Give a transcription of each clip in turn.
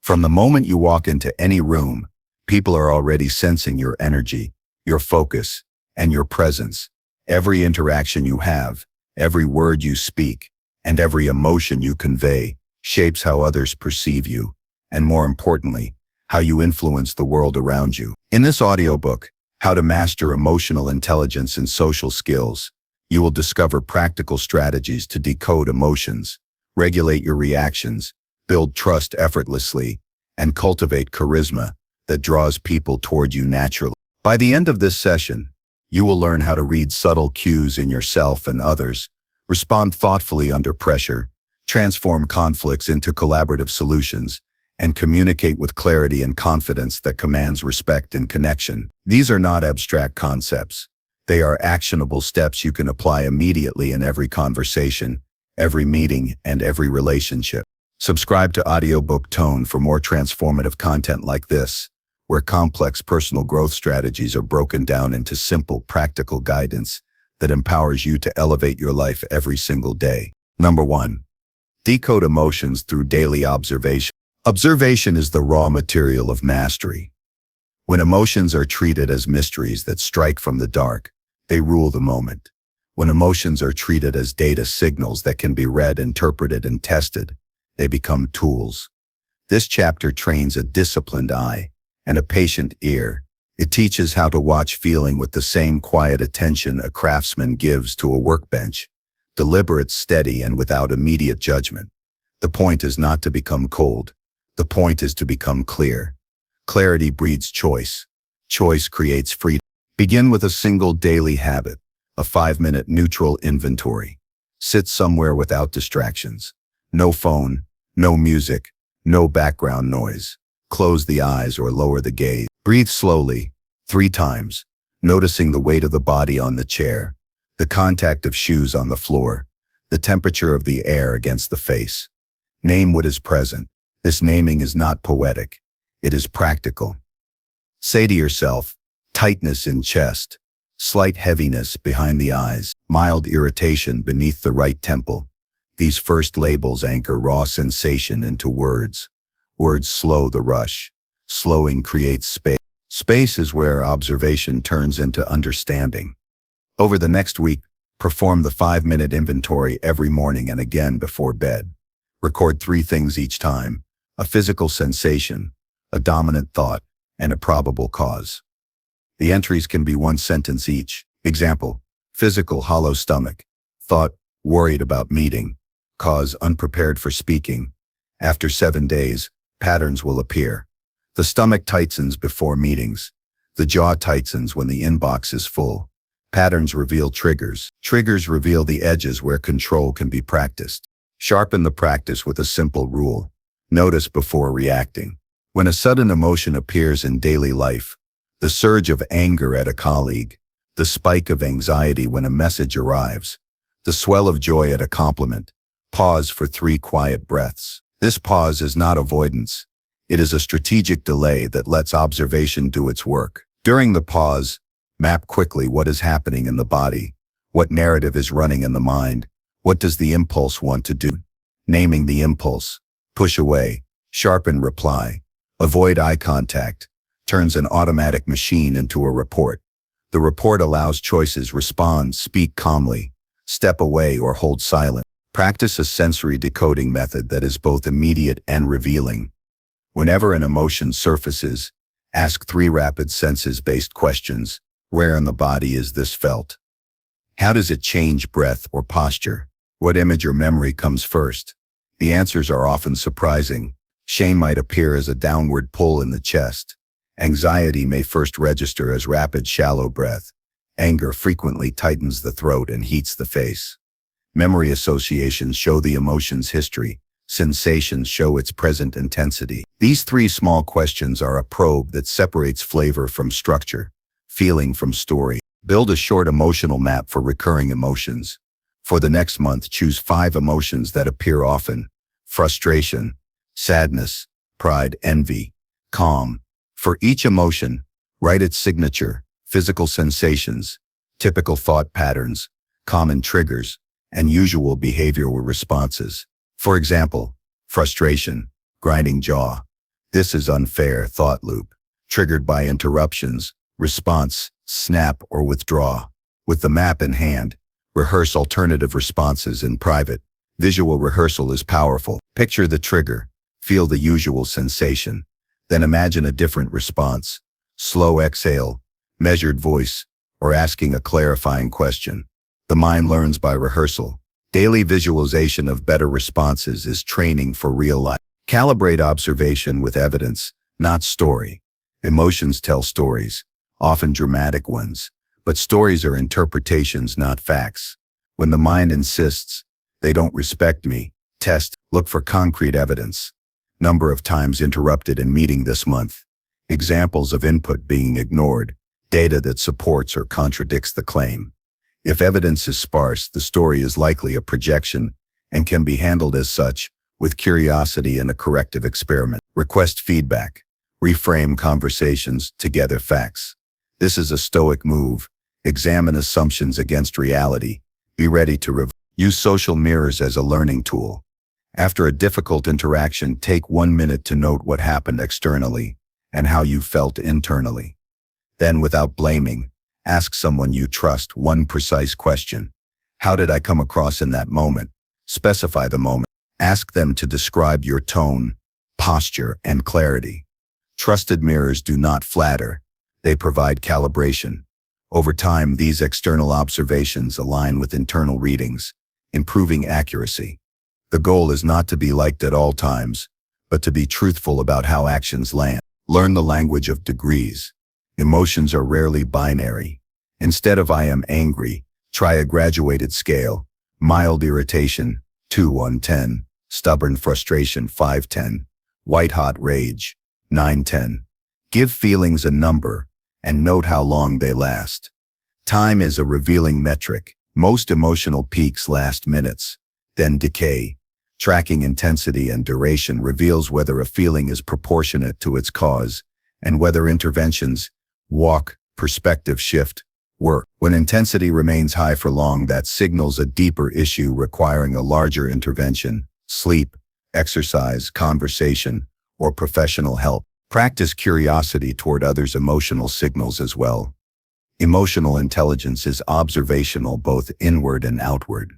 From the moment you walk into any room, people are already sensing your energy, your focus, and your presence. Every interaction you have, every word you speak, and every emotion you convey shapes how others perceive you, and more importantly, how you influence the world around you. In this audiobook, How to Master Emotional Intelligence and Social Skills, you will discover practical strategies to decode emotions, regulate your reactions, build trust effortlessly, and cultivate charisma that draws people toward you naturally. By the end of this session, you will learn how to read subtle cues in yourself and others, respond thoughtfully under pressure, transform conflicts into collaborative solutions, and communicate with clarity and confidence that commands respect and connection. These are not abstract concepts. They are actionable steps you can apply immediately in every conversation, every meeting, and every relationship. Subscribe to Audiobook Tone for more transformative content like this, where complex personal growth strategies are broken down into simple, practical guidance that empowers you to elevate your life every single day. Number 1. Decode emotions through daily observation. Observation is the raw material of mastery. When emotions are treated as mysteries that strike from the dark, they rule the moment. When emotions are treated as data signals that can be read, interpreted, and tested, they become tools. This chapter trains a disciplined eye and a patient ear. It teaches how to watch feeling with the same quiet attention a craftsman gives to a workbench, deliberate, steady, and without immediate judgment. The point is not to become cold. The point is to become clear. Clarity breeds choice. Choice creates freedom. Begin with a single daily habit, a 5-minute neutral inventory. Sit somewhere without distractions. No phone, no music, no background noise. Close the eyes or lower the gaze. Breathe slowly, 3 times, noticing the weight of the body on the chair, the contact of shoes on the floor, the temperature of the air against the face. Name what is present. This naming is not poetic. It is practical. Say to yourself, tightness in chest, slight heaviness behind the eyes, mild irritation beneath the right temple. These first labels anchor raw sensation into words. Words slow the rush. Slowing creates space. Space is where observation turns into understanding. Over the next week, perform the 5-minute inventory every morning and again before bed. Record 3 things each time: a physical sensation, a dominant thought, and a probable cause. The entries can be 1 sentence each. Example: physical, hollow stomach. Thought, worried about meeting. Cause, unprepared for speaking. After 7 days, patterns will appear. The stomach tightens before meetings. The jaw tightens when the inbox is full. Patterns reveal triggers. Triggers reveal the edges where control can be practiced. Sharpen the practice with a simple rule. Notice before reacting. When a sudden emotion appears in daily life, the surge of anger at a colleague, the spike of anxiety when a message arrives, the swell of joy at a compliment, pause for 3 quiet breaths. This pause is not avoidance. It is a strategic delay that lets observation do its work. During the pause, map quickly what is happening in the body. What narrative is running in the mind? What does the impulse want to do? Naming the impulse. Push away. Sharpen reply. Avoid eye contact. Turns an automatic machine into a report. The report allows choices: respond, speak calmly, step away, or hold silent. Practice a sensory decoding method that is both immediate and revealing. Whenever an emotion surfaces, ask 3 rapid senses-based questions. Where in the body is this felt? How does it change breath or posture? What image or memory comes first? The answers are often surprising. Shame might appear as a downward pull in the chest. Anxiety may first register as rapid, shallow breath. Anger frequently tightens the throat and heats the face. Memory associations show the emotion's history. Sensations show its present intensity. These 3 small questions are a probe that separates flavor from structure, feeling from story. Build a short emotional map for recurring emotions. For the next month, choose 5 emotions that appear often: frustration, sadness, pride, envy, calm. For each emotion, write its signature, physical sensations, typical thought patterns, common triggers, and usual behavioral responses. For example, frustration, grinding jaw, This is unfair thought loop, triggered by interruptions, response, snap, or withdraw. With the map in hand, rehearse alternative responses in private. Visual rehearsal is powerful. Picture the trigger, feel the usual sensation, then imagine a different response. Slow exhale, measured voice, or asking a clarifying question. The mind learns by rehearsal. Daily visualization of better responses is training for real life. Calibrate observation with evidence, not story. Emotions tell stories, often dramatic ones, but stories are interpretations, not facts. When the mind insists, they don't respect me, test, look for concrete evidence. Number of times interrupted in meeting this month. Examples of input being ignored, data that supports or contradicts the claim. If evidence is sparse, the story is likely a projection and can be handled as such, with curiosity and a corrective experiment. Request feedback. Reframe conversations to gather facts. This is a stoic move. Examine assumptions against reality. Be ready to use social mirrors as a learning tool. After a difficult interaction, take 1 minute to note what happened externally and how you felt internally. Then, without blaming, ask someone you trust one precise question. How did I come across in that moment? Specify the moment. Ask them to describe your tone, posture, and clarity. Trusted mirrors do not flatter. They provide calibration. Over time, these external observations align with internal readings, improving accuracy. The goal is not to be liked at all times, but to be truthful about how actions land. Learn the language of degrees. Emotions are rarely binary. Instead of "I am angry," try a graduated scale. Mild irritation, 2-10. Stubborn frustration, 5-10. White-hot rage, 9-10. Give feelings a number and note how long they last. Time is a revealing metric. Most emotional peaks last minutes, then decay. Tracking intensity and duration reveals whether a feeling is proportionate to its cause and whether interventions, perspective shift, work. When intensity remains high for long, that signals a deeper issue requiring a larger intervention. Sleep, exercise, conversation, or professional help. Practice curiosity toward others' emotional signals as well. Emotional intelligence is observational, both inward and outward.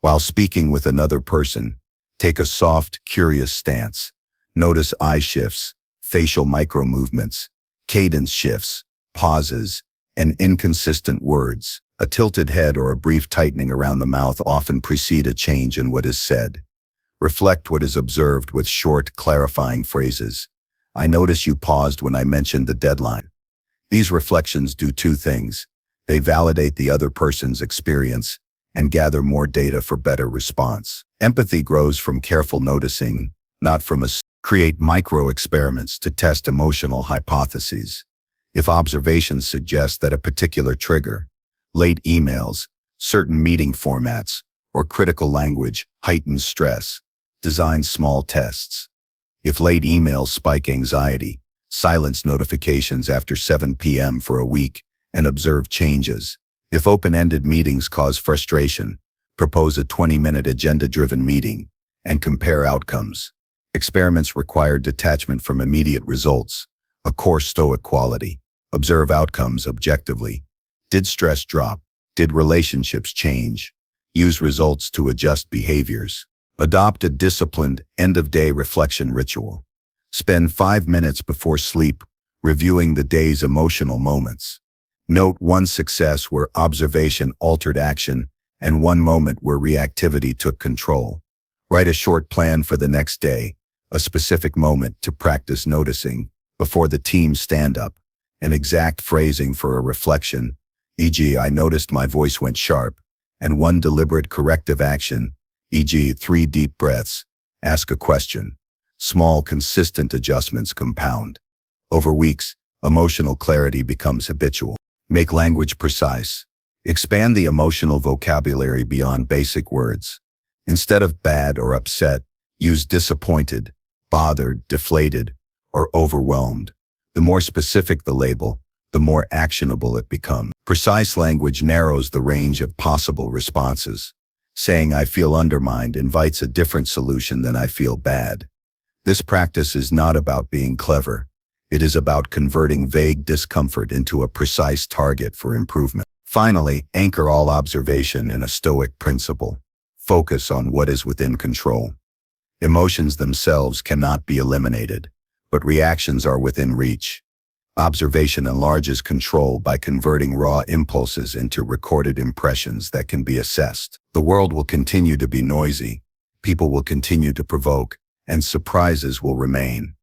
While speaking with another person, take a soft, curious stance. Notice eye shifts, facial micro-movements, cadence shifts, pauses, and inconsistent words. A tilted head or a brief tightening around the mouth often precede a change in what is said. Reflect what is observed with short, clarifying phrases. I notice you paused when I mentioned the deadline. These reflections do two things. They validate the other person's experience and gather more data for better response. Empathy grows from careful noticing, not from create micro-experiments to test emotional hypotheses. If observations suggest that a particular trigger, late emails, certain meeting formats, or critical language heightens stress, design small tests. If late emails spike anxiety, silence notifications after 7 p.m. for a week and observe changes. If open-ended meetings cause frustration, propose a 20-minute agenda-driven meeting and compare outcomes. Experiments require detachment from immediate results, a core stoic quality. Observe outcomes objectively. Did stress drop? Did relationships change? Use results to adjust behaviors. Adopt a disciplined, end-of-day reflection ritual. Spend 5 minutes before sleep reviewing the day's emotional moments. Note one success where observation altered action and one moment where reactivity took control. Write a short plan for the next day, a specific moment to practice noticing before the team stand-up, an exact phrasing for a reflection, e.g., I noticed my voice went sharp, and one deliberate corrective action, e.g., 3 deep breaths. Ask a question. Small, consistent adjustments compound. Over weeks, emotional clarity becomes habitual. Make language precise. Expand the emotional vocabulary beyond basic words. Instead of bad or upset, use disappointed, bothered, deflated, or overwhelmed. The more specific the label, the more actionable it becomes. Precise language narrows the range of possible responses. Saying "I feel undermined" invites a different solution than "I feel bad." This practice is not about being clever. It is about converting vague discomfort into a precise target for improvement. Finally, anchor all observation in a Stoic principle. Focus on what is within control. Emotions themselves cannot be eliminated, but reactions are within reach. Observation enlarges control by converting raw impulses into recorded impressions that can be assessed. The world will continue to be noisy, people will continue to provoke, and surprises will remain.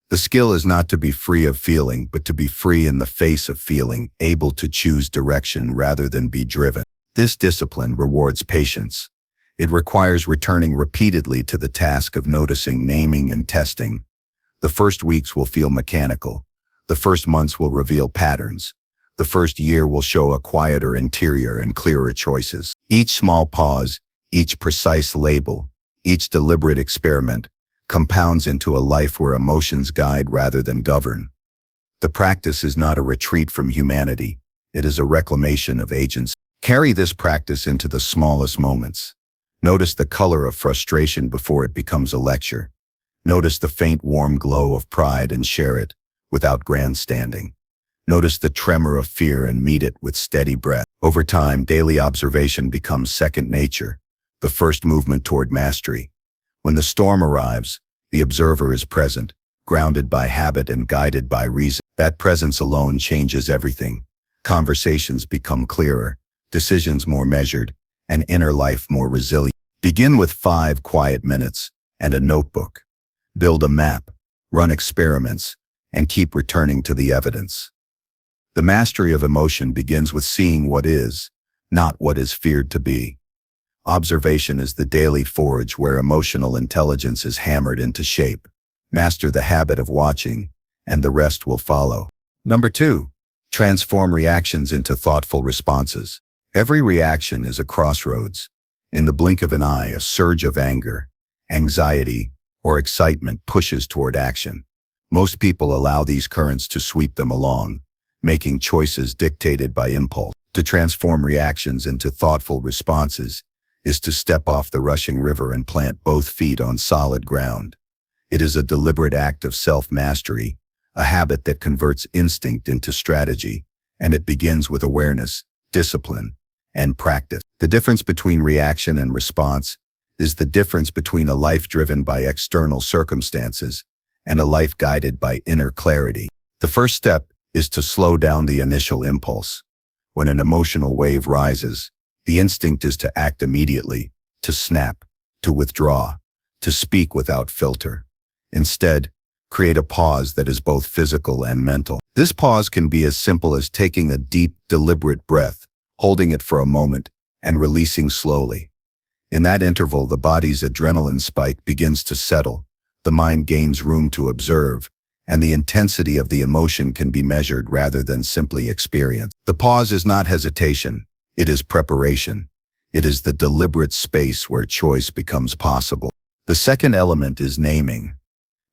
The skill is not to be free of feeling, but to be free in the face of feeling, able to choose direction rather than be driven. This discipline rewards patience. It requires returning repeatedly to the task of noticing, naming, and testing. The first weeks will feel mechanical. The first months will reveal patterns. The first year will show a quieter interior and clearer choices. Each small pause, each precise label, each deliberate experiment compounds into a life where emotions guide rather than govern. The practice is not a retreat from humanity. It is a reclamation of agency. Carry this practice into the smallest moments. Notice the color of frustration before it becomes a lecture. Notice the faint warm glow of pride and share it without grandstanding. Notice the tremor of fear and meet it with steady breath. Over time, daily observation becomes second nature, the first movement toward mastery. When the storm arrives, the observer is present, grounded by habit and guided by reason. That presence alone changes everything. Conversations become clearer, decisions more measured, and inner life more resilient. Begin with 5 quiet minutes and a notebook. Build a map, run experiments, and keep returning to the evidence. The mastery of emotion begins with seeing what is, not what is feared to be. Observation is the daily forge where emotional intelligence is hammered into shape. Master the habit of watching, and the rest will follow. Number 2, transform reactions into thoughtful responses. Every reaction is a crossroads. In the blink of an eye, a surge of anger, anxiety, or excitement pushes toward action. Most people allow these currents to sweep them along, making choices dictated by impulse. To transform reactions into thoughtful responses is to step off the rushing river and plant both feet on solid ground. It is a deliberate act of self-mastery, a habit that converts instinct into strategy, and it begins with awareness, discipline, and practice. The difference between reaction and response is the difference between a life driven by external circumstances and a life guided by inner clarity. The first step is to slow down the initial impulse. When an emotional wave rises, the instinct is to act immediately, to snap, to withdraw, to speak without filter. Instead, create a pause that is both physical and mental. This pause can be as simple as taking a deep, deliberate breath, holding it for a moment, and releasing slowly. In that interval, the body's adrenaline spike begins to settle, the mind gains room to observe, and the intensity of the emotion can be measured rather than simply experienced. The pause is not hesitation. It is preparation. It is the deliberate space where choice becomes possible. The second element is naming.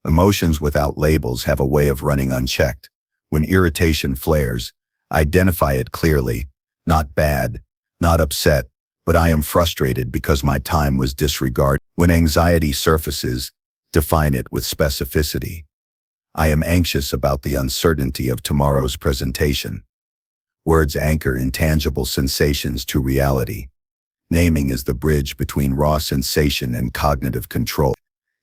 Emotions without labels have a way of running unchecked. When irritation flares, identify it clearly. Not bad, not upset, but I am frustrated because my time was disregarded. When anxiety surfaces, define it with specificity. I am anxious about the uncertainty of tomorrow's presentation. Words anchor intangible sensations to reality. Naming is the bridge between raw sensation and cognitive control.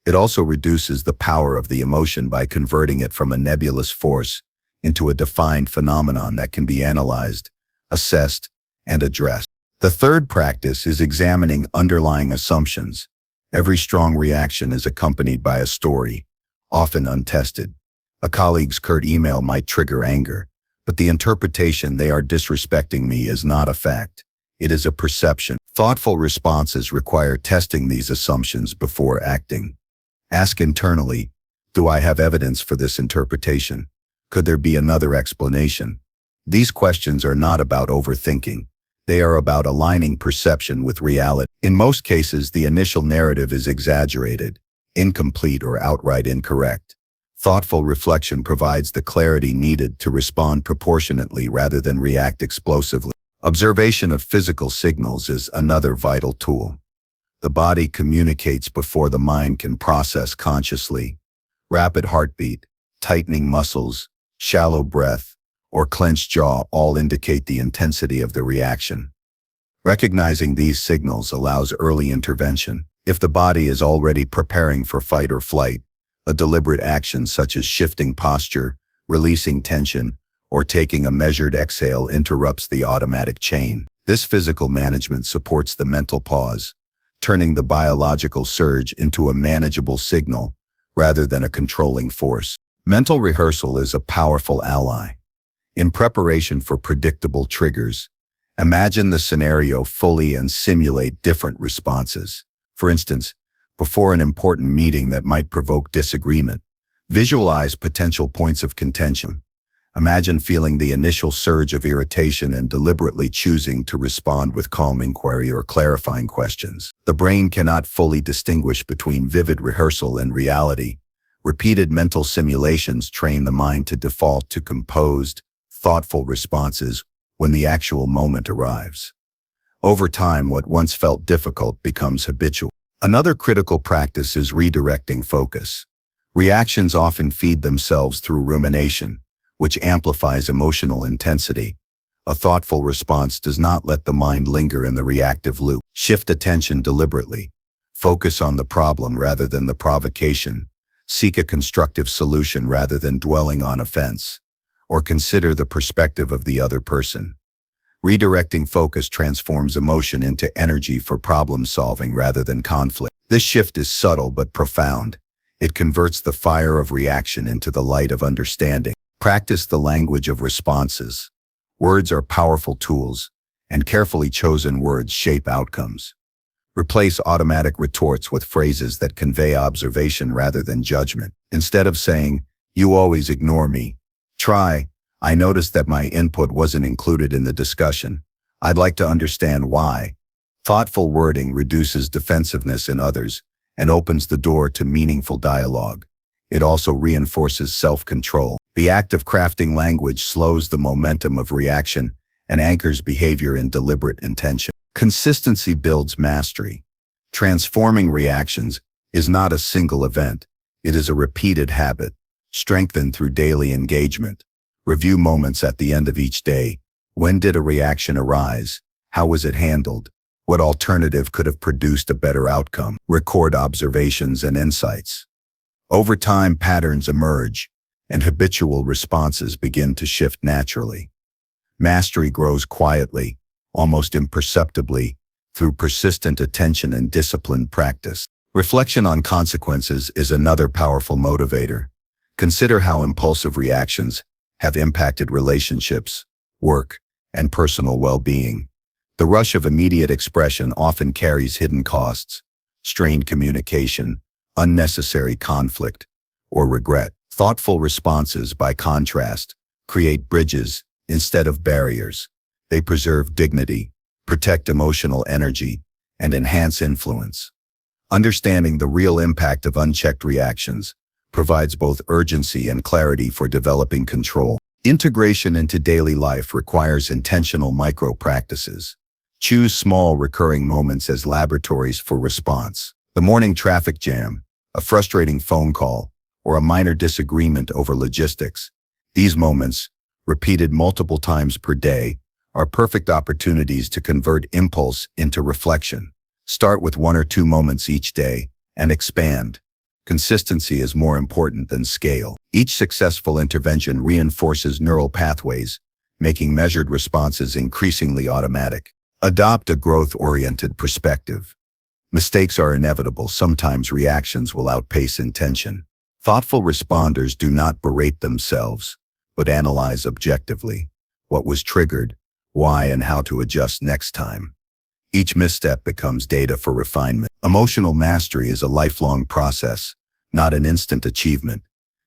It also reduces the power of the emotion by converting it from a nebulous force into a defined phenomenon that can be analyzed, assessed, and addressed. The third practice is examining underlying assumptions. Every strong reaction is accompanied by a story, often untested. A colleague's curt email might trigger anger, but the interpretation they are disrespecting me is not a fact. It is a perception. Thoughtful responses require testing these assumptions before acting. Ask internally, do I have evidence for this interpretation? Could there be another explanation? These questions are not about overthinking. They are about aligning perception with reality. In most cases, the initial narrative is exaggerated, incomplete, or outright incorrect. Thoughtful reflection provides the clarity needed to respond proportionately rather than react explosively. Observation of physical signals is another vital tool. The body communicates before the mind can process consciously. Rapid heartbeat, tightening muscles, shallow breath, or clenched jaw all indicate the intensity of the reaction. Recognizing these signals allows early intervention. If the body is already preparing for fight or flight, a deliberate action such as shifting posture, releasing tension, or taking a measured exhale interrupts the automatic chain. This physical management supports the mental pause, turning the biological surge into a manageable signal rather than a controlling force. Mental rehearsal is a powerful ally. In preparation for predictable triggers, imagine the scenario fully and simulate different responses. For instance, before an important meeting that might provoke disagreement, visualize potential points of contention. Imagine feeling the initial surge of irritation and deliberately choosing to respond with calm inquiry or clarifying questions. The brain cannot fully distinguish between vivid rehearsal and reality. Repeated mental simulations train the mind to default to composed, thoughtful responses when the actual moment arrives. Over time, what once felt difficult becomes habitual. Another critical practice is redirecting focus. Reactions often feed themselves through rumination, which amplifies emotional intensity. A thoughtful response does not let the mind linger in the reactive loop. Shift attention deliberately. Focus on the problem rather than the provocation. Seek a constructive solution rather than dwelling on offense. Or consider the perspective of the other person. Redirecting focus transforms emotion into energy for problem solving rather than conflict. This shift is subtle but profound. It converts the fire of reaction into the light of understanding. Practice the language of responses. Words are powerful tools, and carefully chosen words shape outcomes. Replace automatic retorts with phrases that convey observation rather than judgment. Instead of saying, "You always ignore me," try, "I noticed that my input wasn't included in the discussion. I'd like to understand why." Thoughtful wording reduces defensiveness in others and opens the door to meaningful dialogue. It also reinforces self-control. The act of crafting language slows the momentum of reaction and anchors behavior in deliberate intention. Consistency builds mastery. Transforming reactions is not a single event. It is a repeated habit, strengthened through daily engagement. Review moments at the end of each day. When did a reaction arise? How was it handled? What alternative could have produced a better outcome? Record observations and insights. Over time, patterns emerge, and habitual responses begin to shift naturally. Mastery grows quietly, almost imperceptibly, through persistent attention and disciplined practice. Reflection on consequences is another powerful motivator. Consider how impulsive reactions have impacted relationships, work, and personal well-being. The rush of immediate expression often carries hidden costs, strained communication, unnecessary conflict, or regret. Thoughtful responses, by contrast, create bridges instead of barriers. They preserve dignity, protect emotional energy, and enhance influence. Understanding the real impact of unchecked reactions provides both urgency and clarity for developing control. Integration into daily life requires intentional micro-practices. Choose small recurring moments as laboratories for response. The morning traffic jam, a frustrating phone call, or a minor disagreement over logistics. These moments, repeated multiple times per day, are perfect opportunities to convert impulse into reflection. Start with 1 or 2 moments each day and expand. Consistency is more important than scale. Each successful intervention reinforces neural pathways, making measured responses increasingly automatic. Adopt a growth-oriented perspective. Mistakes are inevitable. Sometimes reactions will outpace intention. Thoughtful responders do not berate themselves, but analyze objectively what was triggered, why, and how to adjust next time. Each misstep becomes data for refinement. Emotional mastery is a lifelong process, not an instant achievement.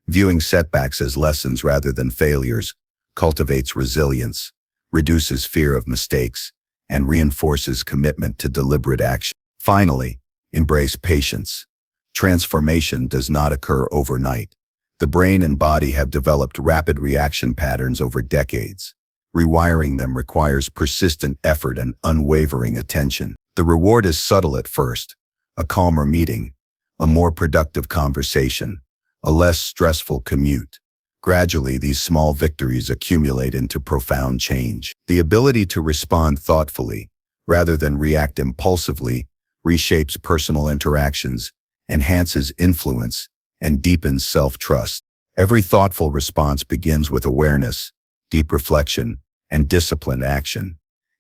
Viewing setbacks as lessons rather than failures cultivates resilience, reduces fear of mistakes, and reinforces commitment to deliberate action. Finally, embrace patience. Transformation does not occur overnight. The brain and body have developed rapid reaction patterns over decades. Rewiring them requires persistent effort and unwavering attention. The reward is subtle at first: a calmer meeting, a more productive conversation, a less stressful commute. Gradually, these small victories accumulate into profound change. The ability to respond thoughtfully, rather than react impulsively, reshapes personal interactions, enhances influence, and deepens self-trust. Every thoughtful response begins with awareness, deep reflection, and disciplined action.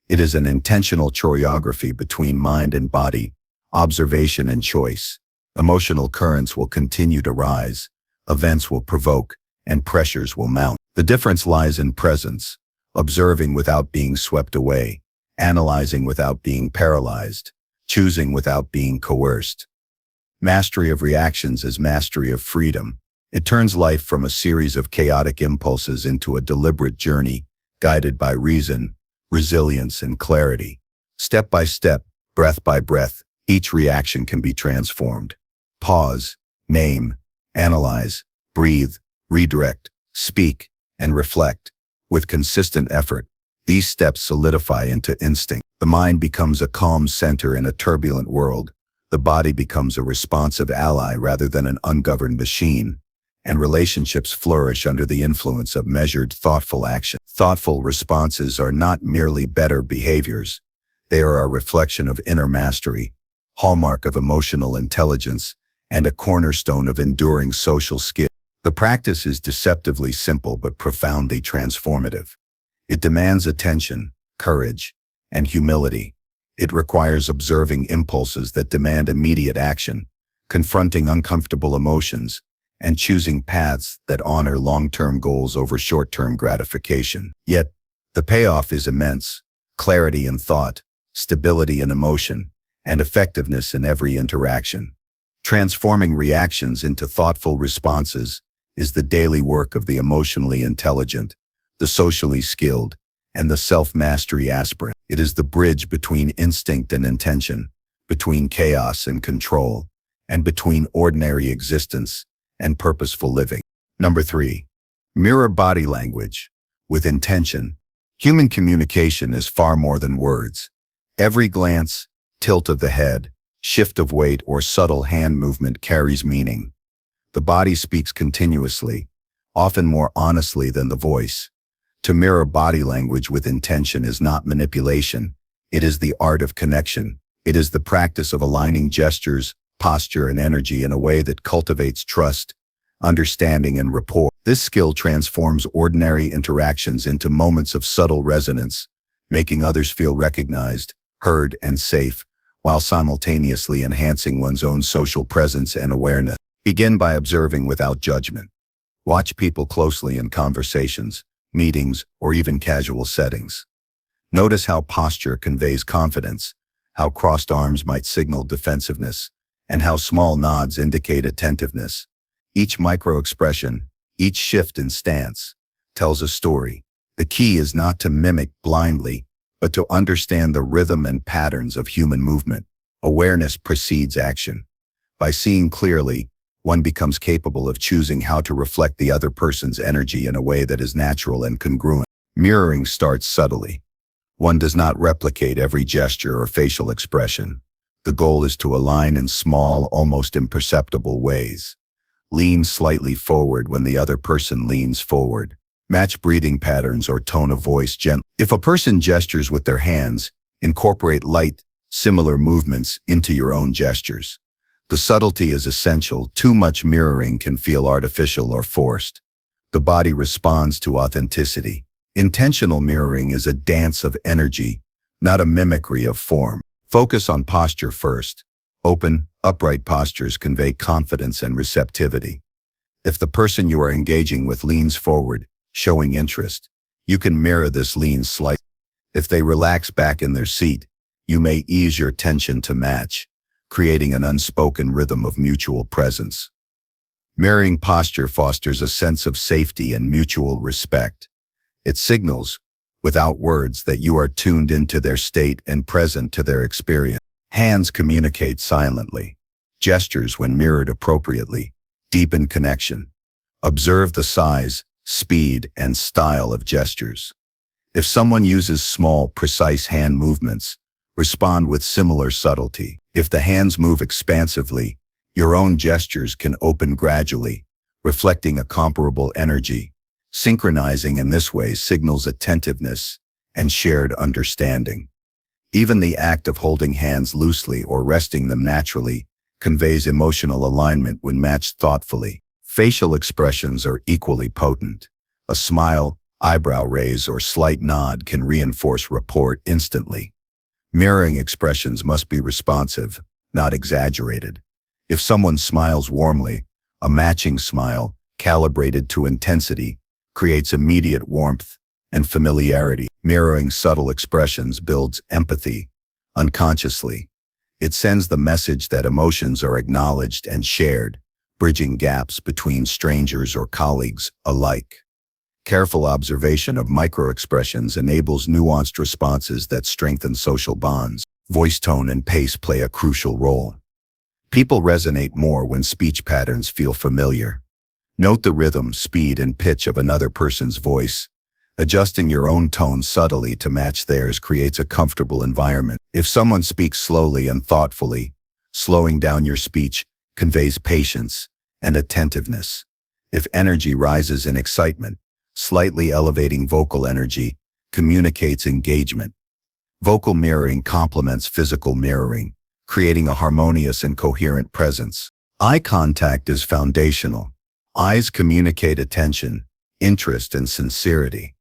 It is an intentional choreography between mind and body, observation and choice. Emotional currents will continue to rise, events will provoke, and pressures will mount. The difference lies in presence, observing without being swept away, analyzing without being paralyzed, choosing without being coerced. Mastery of reactions is mastery of freedom. It turns life from a series of chaotic impulses into a deliberate journey, guided by reason, resilience, and clarity. Step by step, breath by breath, each reaction can be transformed. Pause, name, analyze, breathe, redirect, speak, and reflect. With consistent effort, these steps solidify into instinct. The mind becomes a calm center in a turbulent world. The body becomes a responsive ally rather than an ungoverned machine, and relationships flourish under the influence of measured, thoughtful action. Thoughtful responses are not merely better behaviors. They are a reflection of inner mastery, hallmark of emotional intelligence, and a cornerstone of enduring social skill. The practice is deceptively simple but profoundly transformative. It demands attention, courage, and humility. It requires observing impulses that demand immediate action, confronting uncomfortable emotions, and choosing paths that honor long-term goals over short-term gratification. Yet, the payoff is immense: clarity in thought, stability in emotion, and effectiveness in every interaction. Transforming reactions into thoughtful responses is the daily work of the emotionally intelligent, the socially skilled, and the self-mastery aspirant. It is the bridge between instinct and intention, between chaos and control, and between ordinary existence and purposeful living. Number 3. Mirror body language. With intention, human communication is far more than words. Every glance, tilt of the head, shift of weight, or subtle hand movement carries meaning. The body speaks continuously, often more honestly than the voice. To mirror body language with intention is not manipulation. It is the art of connection. It is the practice of aligning gestures, posture, and energy in a way that cultivates trust, understanding, and rapport. This skill transforms ordinary interactions into moments of subtle resonance, making others feel recognized, heard, and safe, while simultaneously enhancing one's own social presence and awareness. Begin by observing without judgment. Watch people closely in conversations, meetings, or even casual settings. Notice how posture conveys confidence, how crossed arms might signal defensiveness, and how small nods indicate attentiveness. Each micro-expression, each shift in stance, tells a story. The key is not to mimic blindly, but to understand the rhythm and patterns of human movement. Awareness precedes action. By seeing clearly, one becomes capable of choosing how to reflect the other person's energy in a way that is natural and congruent. Mirroring starts subtly. One does not replicate every gesture or facial expression. The goal is to align in small, almost imperceptible ways. Lean slightly forward when the other person leans forward. Match breathing patterns or tone of voice gently. If a person gestures with their hands, incorporate light, similar movements into your own gestures. The subtlety is essential. Too much mirroring can feel artificial or forced. The body responds to authenticity. Intentional mirroring is a dance of energy, not a mimicry of form. Focus on posture first. Open, upright postures convey confidence and receptivity. If the person you are engaging with leans forward, showing interest, you can mirror this lean slightly. If they relax back in their seat, you may ease your tension to match, creating an unspoken rhythm of mutual presence. Mirroring posture fosters a sense of safety and mutual respect. It signals, without words, that you are tuned into their state and present to their experience. Hands communicate silently. Gestures, when mirrored appropriately, deepen connection. Observe the size, speed, and style of gestures. If someone uses small, precise hand movements, respond with similar subtlety. If the hands move expansively, your own gestures can open gradually, reflecting a comparable energy. Synchronizing in this way signals attentiveness and shared understanding. Even the act of holding hands loosely or resting them naturally conveys emotional alignment when matched thoughtfully. Facial expressions are equally potent. A smile, eyebrow raise, or slight nod can reinforce rapport instantly. Mirroring expressions must be responsive, not exaggerated. If someone smiles warmly, a matching smile, calibrated to intensity, creates immediate warmth and familiarity. Mirroring subtle expressions builds empathy unconsciously. It sends the message that emotions are acknowledged and shared, bridging gaps between strangers or colleagues alike. Careful observation of microexpressions enables nuanced responses that strengthen social bonds. Voice tone and pace play a crucial role. People resonate more when speech patterns feel familiar. Note the rhythm, speed, and pitch of another person's voice. Adjusting your own tone subtly to match theirs creates a comfortable environment. If someone speaks slowly and thoughtfully, slowing down your speech conveys patience and attentiveness. If energy rises in excitement, slightly elevating vocal energy communicates engagement. Vocal mirroring complements physical mirroring, creating a harmonious and coherent presence. Eye contact is foundational. Eyes communicate attention, interest, and sincerity.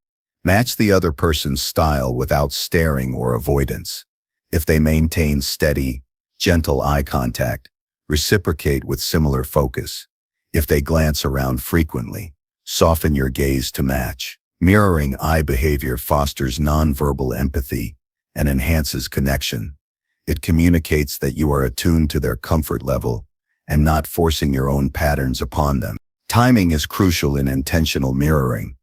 Match the other person's style without staring or avoidance. If they maintain steady, gentle eye contact, reciprocate with similar focus. If they glance around frequently, soften your gaze to match. Mirroring eye behavior fosters nonverbal empathy and enhances connection. It communicates that you are attuned to their comfort level and not forcing your own patterns upon them. Timing is crucial in intentional mirroring.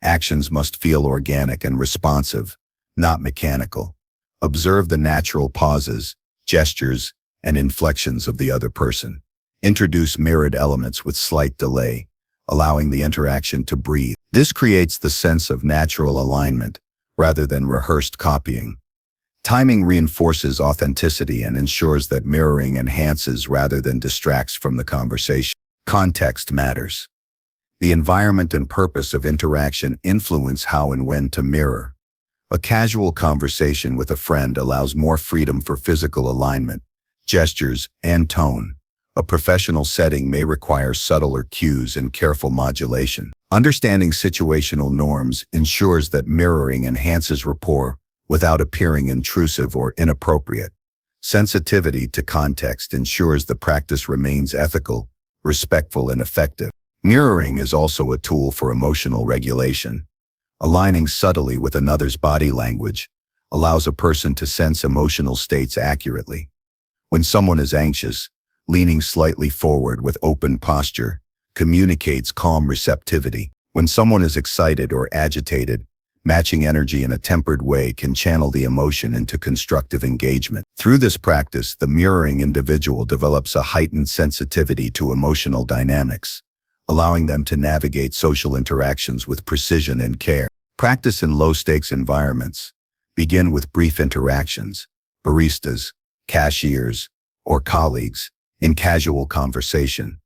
Actions must feel organic and responsive, not mechanical. Observe the natural pauses, gestures, and inflections of the other person. Introduce mirrored elements with slight delay, allowing the interaction to breathe. This creates the sense of natural alignment rather than rehearsed copying. Timing reinforces authenticity and ensures that mirroring enhances rather than distracts from the conversation. Context matters. The environment and purpose of interaction influence how and when to mirror. A casual conversation with a friend allows more freedom for physical alignment, gestures, and tone. A professional setting may require subtler cues and careful modulation. Understanding situational norms ensures that mirroring enhances rapport without appearing intrusive or inappropriate. Sensitivity to context ensures the practice remains ethical, respectful, and effective. Mirroring is also a tool for emotional regulation. Aligning subtly with another's body language allows a person to sense emotional states accurately. When someone is anxious, leaning slightly forward with open posture communicates calm receptivity. When someone is excited or agitated, matching energy in a tempered way can channel the emotion into constructive engagement. Through this practice, the mirroring individual develops a heightened sensitivity to emotional dynamics, allowing them to navigate social interactions with precision and care. Practice in low-stakes environments. Begin with brief interactions, baristas, cashiers, or colleagues, in casual conversation.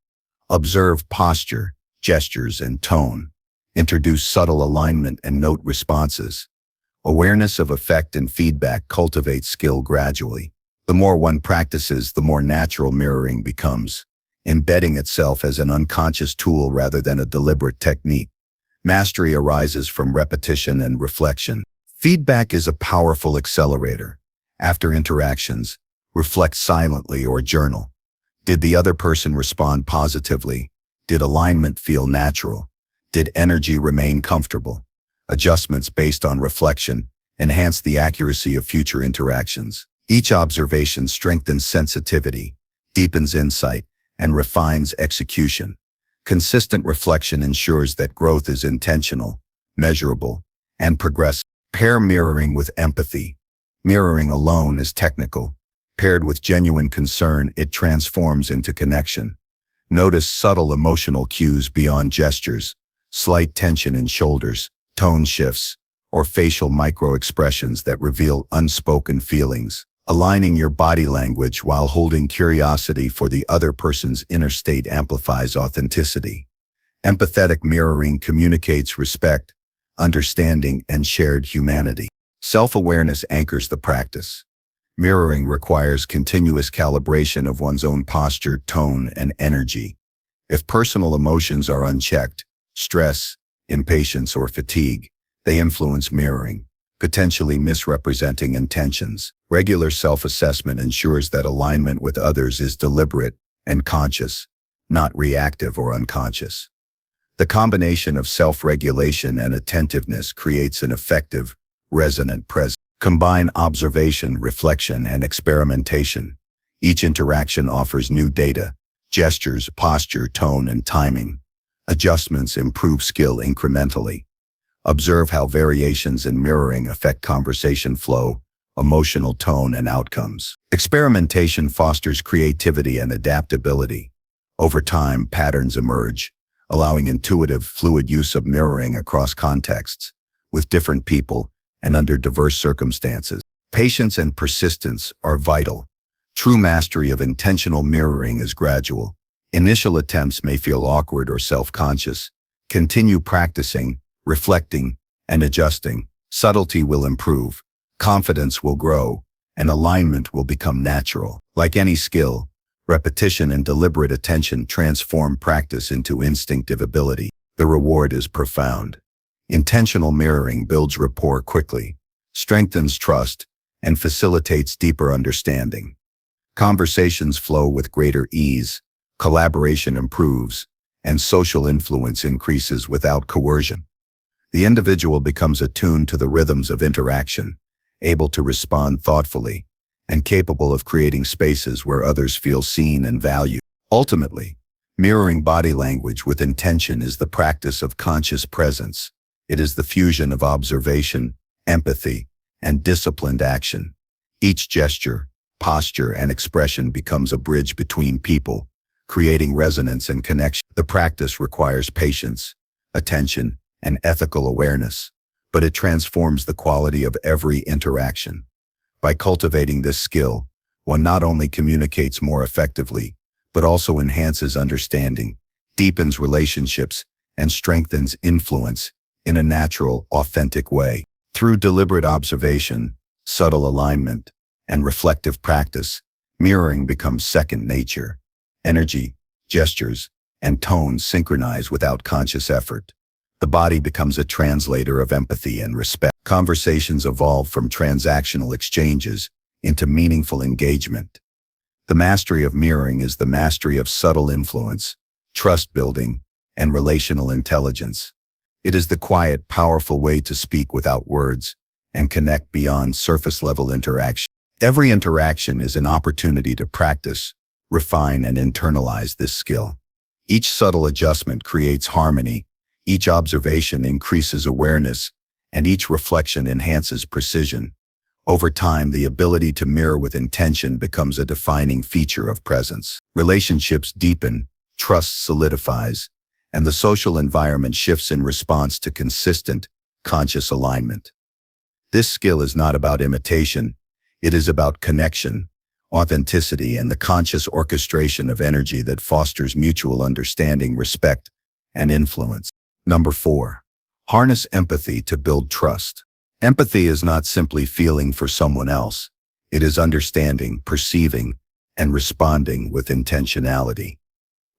Observe posture, gestures, and tone. Introduce subtle alignment and note responses. Awareness of effect and feedback cultivates skill gradually. The more one practices, the more natural mirroring becomes, embedding itself as an unconscious tool rather than a deliberate technique. Mastery arises from repetition and reflection. Feedback is a powerful accelerator. After interactions, reflect silently or journal. Did the other person respond positively? Did alignment feel natural? Did energy remain comfortable? Adjustments based on reflection enhance the accuracy of future interactions. Each observation strengthens sensitivity, deepens insight, and refines execution. Consistent reflection ensures that growth is intentional, measurable, and progressive. Pair mirroring with empathy. Mirroring alone is technical. Paired with genuine concern, it transforms into connection. Notice subtle emotional cues beyond gestures, slight tension in shoulders, tone shifts, or facial micro-expressions that reveal unspoken feelings. Aligning your body language while holding curiosity for the other person's inner state amplifies authenticity. Empathetic mirroring communicates respect, understanding, and shared humanity. Self-awareness anchors the practice. Mirroring requires continuous calibration of one's own posture, tone, and energy. If personal emotions are unchecked, stress, impatience, or fatigue, they influence mirroring, potentially misrepresenting intentions. Regular self-assessment ensures that alignment with others is deliberate and conscious, not reactive or unconscious. The combination of self-regulation and attentiveness creates an effective, resonant presence. Combine observation, reflection, and experimentation. Each interaction offers new data, gestures, posture, tone, and timing. Adjustments improve skill incrementally. Observe how variations in mirroring affect conversation flow, emotional tone, and outcomes. Experimentation fosters creativity and adaptability. Over time, patterns emerge, allowing intuitive, fluid use of mirroring across contexts, with different people, and under diverse circumstances. Patience and persistence are vital. True mastery of intentional mirroring is gradual. Initial attempts may feel awkward or self-conscious. Continue practicing, reflecting, and adjusting. Subtlety will improve, confidence will grow, and alignment will become natural. Like any skill, repetition and deliberate attention transform practice into instinctive ability. The reward is profound. Intentional mirroring builds rapport quickly, strengthens trust, and facilitates deeper understanding. Conversations flow with greater ease, collaboration improves, and social influence increases without coercion. The individual becomes attuned to the rhythms of interaction, able to respond thoughtfully, and capable of creating spaces where others feel seen and valued. Ultimately, mirroring body language with intention is the practice of conscious presence. It is the fusion of observation, empathy, and disciplined action. Each gesture, posture, and expression becomes a bridge between people, creating resonance and connection. The practice requires patience, attention, and ethical awareness, but it transforms the quality of every interaction. By cultivating this skill, one not only communicates more effectively, but also enhances understanding, deepens relationships, and strengthens influence in a natural, authentic way. Through deliberate observation, subtle alignment, and reflective practice, mirroring becomes second nature. Energy, gestures, and tones synchronize without conscious effort. The body becomes a translator of empathy and respect. Conversations evolve from transactional exchanges into meaningful engagement. The mastery of mirroring is the mastery of subtle influence, trust building, and relational intelligence. It is the quiet, powerful way to speak without words and connect beyond surface-level interaction. Every interaction is an opportunity to practice, refine, and internalize this skill. Each subtle adjustment creates harmony, each observation increases awareness, and each reflection enhances precision. Over time, the ability to mirror with intention becomes a defining feature of presence. Relationships deepen, trust solidifies, and the social environment shifts in response to consistent, conscious alignment. This skill is not about imitation, it is about connection, authenticity, and the conscious orchestration of energy that fosters mutual understanding, respect, and influence. Number 4. Harness empathy to build trust. Empathy is not simply feeling for someone else. It is understanding, perceiving, and responding with intentionality.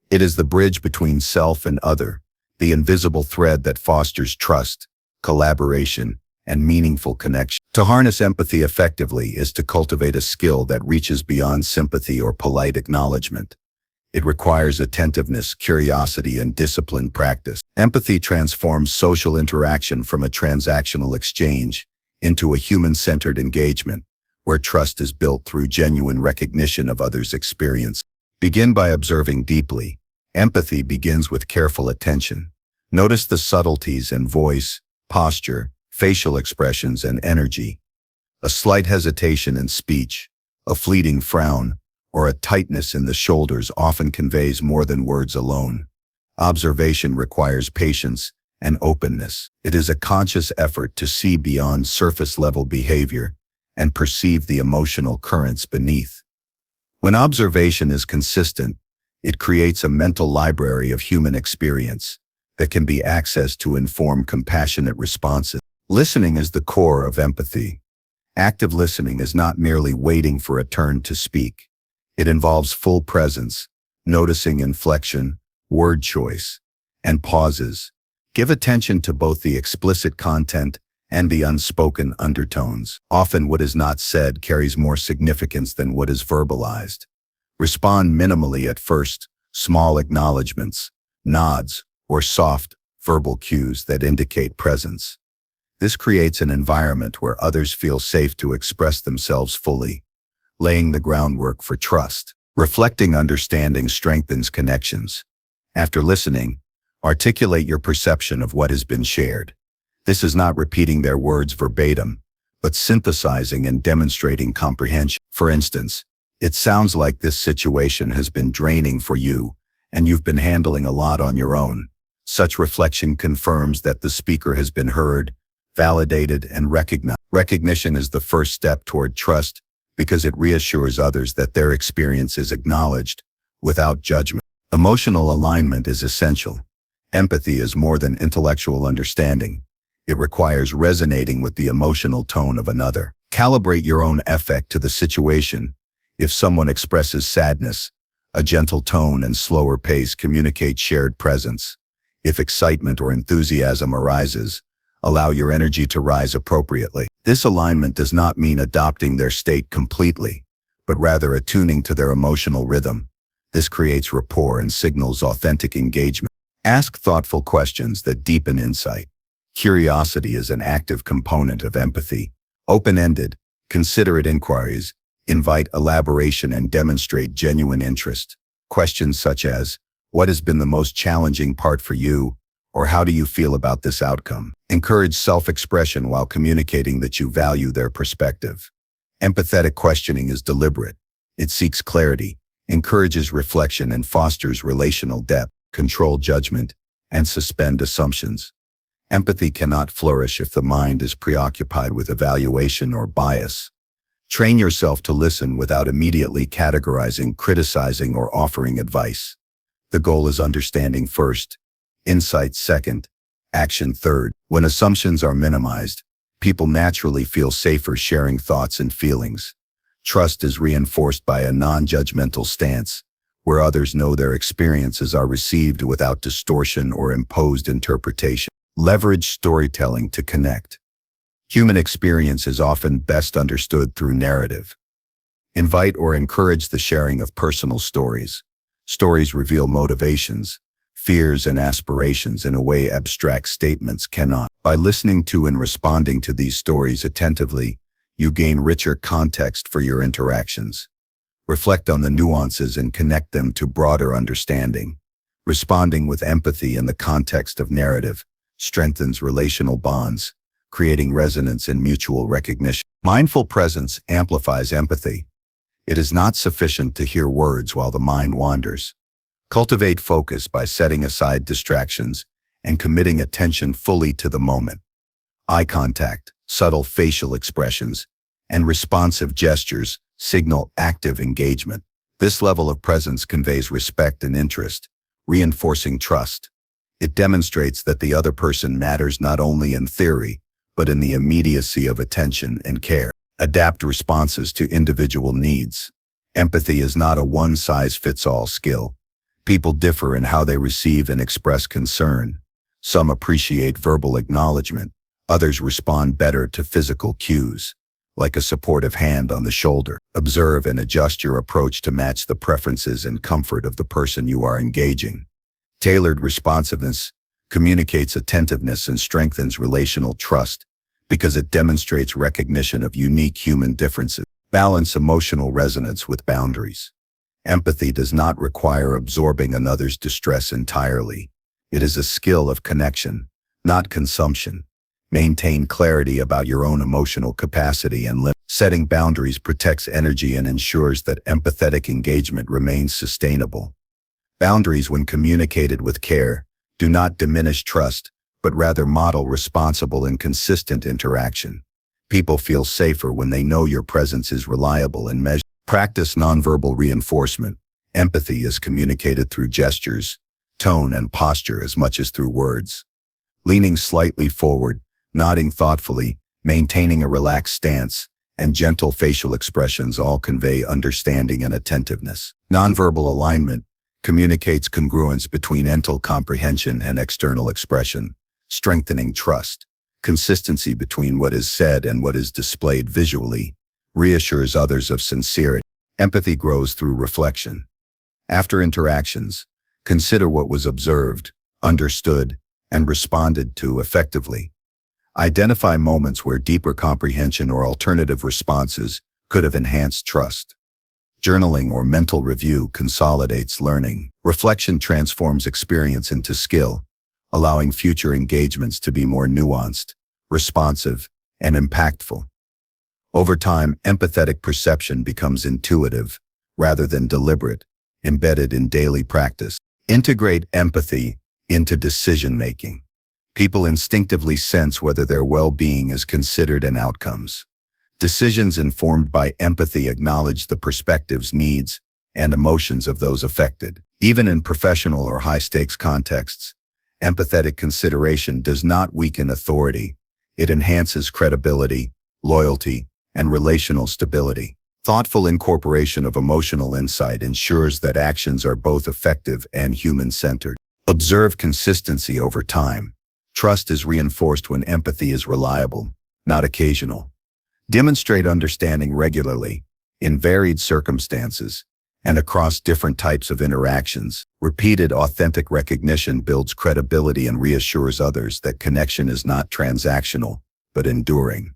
It is the bridge between self and other, the invisible thread that fosters trust, collaboration, and meaningful connection. To harness empathy effectively is to cultivate a skill that reaches beyond sympathy or polite acknowledgement. It requires attentiveness, curiosity, and disciplined practice. Empathy transforms social interaction from a transactional exchange into a human-centered engagement, where trust is built through genuine recognition of others' experience. Begin by observing deeply. Empathy begins with careful attention. Notice the subtleties in voice, posture, facial expressions, and energy. A slight hesitation in speech, a fleeting frown, or a tightness in the shoulders often conveys more than words alone. Observation requires patience and openness. It is a conscious effort to see beyond surface-level behavior and perceive the emotional currents beneath. When observation is consistent, it creates a mental library of human experience, that can be accessed to inform compassionate responses. Listening is the core of empathy. Active listening is not merely waiting for a turn to speak. It involves full presence, noticing inflection, word choice, and pauses. Give attention to both the explicit content and the unspoken undertones. Often what is not said carries more significance than what is verbalized. Respond minimally at first, small acknowledgments, nods, or soft, verbal cues that indicate presence. This creates an environment where others feel safe to express themselves fully, laying the groundwork for trust. Reflecting understanding strengthens connections. After listening, articulate your perception of what has been shared. This is not repeating their words verbatim, but synthesizing and demonstrating comprehension. For instance, it sounds like this situation has been draining for you, and you've been handling a lot on your own. Such reflection confirms that the speaker has been heard, validated, and recognized. Recognition is the first step toward trust because it reassures others that their experience is acknowledged without judgment. Emotional alignment is essential. Empathy is more than intellectual understanding. It requires resonating with the emotional tone of another. Calibrate your own affect to the situation. If someone expresses sadness, a gentle tone and slower pace communicate shared presence. If excitement or enthusiasm arises, allow your energy to rise appropriately. This alignment does not mean adopting their state completely, but rather attuning to their emotional rhythm. This creates rapport and signals authentic engagement. Ask thoughtful questions that deepen insight. Curiosity is an active component of empathy. Open-ended, considerate inquiries invite elaboration and demonstrate genuine interest. Questions such as, "What has been the most challenging part for you?" or "How do you feel about this outcome?" encourage self-expression while communicating that you value their perspective. Empathetic questioning is deliberate. It seeks clarity, encourages reflection, and fosters relational depth. Control judgment, and suspend assumptions. Empathy cannot flourish if the mind is preoccupied with evaluation or bias. Train yourself to listen without immediately categorizing, criticizing, or offering advice. The goal is understanding first, insight second, action third. When assumptions are minimized, people naturally feel safer sharing thoughts and feelings. Trust is reinforced by a non-judgmental stance, where others know their experiences are received without distortion or imposed interpretation. Leverage storytelling to connect. Human experience is often best understood through narrative. Invite or encourage the sharing of personal stories. Stories reveal motivations, fears, and aspirations in a way abstract statements cannot. By listening to and responding to these stories attentively, you gain richer context for your interactions. Reflect on the nuances and connect them to broader understanding. Responding with empathy in the context of narrative strengthens relational bonds, creating resonance and mutual recognition. Mindful presence amplifies empathy. It is not sufficient to hear words while the mind wanders. Cultivate focus by setting aside distractions and committing attention fully to the moment. Eye contact, subtle facial expressions, and responsive gestures signal active engagement. This level of presence conveys respect and interest, reinforcing trust. It demonstrates that the other person matters not only in theory, but in the immediacy of attention and care. Adapt responses to individual needs. Empathy is not a one-size-fits-all skill. People differ in how they receive and express concern. Some appreciate verbal acknowledgement. Others respond better to physical cues, like a supportive hand on the shoulder. Observe and adjust your approach to match the preferences and comfort of the person you are engaging. Tailored responsiveness communicates attentiveness and strengthens relational trust because it demonstrates recognition of unique human differences. Balance emotional resonance with boundaries. Empathy does not require absorbing another's distress entirely. It is a skill of connection, not consumption. Maintain clarity about your own emotional capacity and limits. Setting boundaries protects energy and ensures that empathetic engagement remains sustainable. Boundaries, when communicated with care, do not diminish trust, but rather model responsible and consistent interaction. People feel safer when they know your presence is reliable and measured. Practice nonverbal reinforcement. Empathy is communicated through gestures, tone, and posture as much as through words. Leaning slightly forward, nodding thoughtfully, maintaining a relaxed stance, and gentle facial expressions all convey understanding and attentiveness. Nonverbal alignment communicates congruence between mental comprehension and external expression, strengthening trust. Consistency between what is said and what is displayed visually reassures others of sincerity. Empathy grows through reflection. After interactions, consider what was observed, understood, and responded to effectively. Identify moments where deeper comprehension or alternative responses could have enhanced trust. Journaling or mental review consolidates learning. Reflection transforms experience into skill, allowing future engagements to be more nuanced, responsive, and impactful. Over time, empathetic perception becomes intuitive, rather than deliberate, embedded in daily practice. Integrate empathy into decision-making. People instinctively sense whether their well-being is considered and outcomes. Decisions informed by empathy acknowledge the perspectives, needs, and emotions of those affected. Even in professional or high-stakes contexts, empathetic consideration does not weaken authority. It enhances credibility, loyalty, and relational stability. Thoughtful incorporation of emotional insight ensures that actions are both effective and human-centered. Observe consistency over time. Trust is reinforced when empathy is reliable, not occasional. Demonstrate understanding regularly, in varied circumstances, and across different types of interactions. Repeated authentic recognition builds credibility and reassures others that connection is not transactional, but enduring.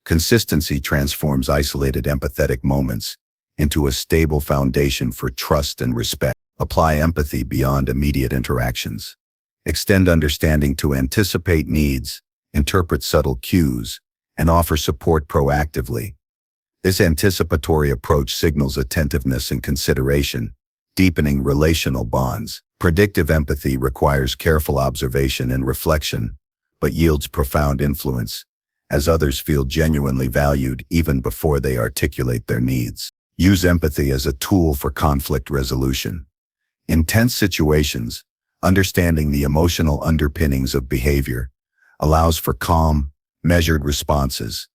Consistency transforms isolated empathetic moments into a stable foundation for trust and respect. Apply empathy beyond immediate interactions. Extend understanding to anticipate needs, interpret subtle cues, and offer support proactively. This anticipatory approach signals attentiveness and consideration, deepening relational bonds. Predictive empathy requires careful observation and reflection, but yields profound influence, as others feel genuinely valued even before they articulate their needs. Use empathy as a tool for conflict resolution. In tense situations, understanding the emotional underpinnings of behavior allows for calm, measured responses.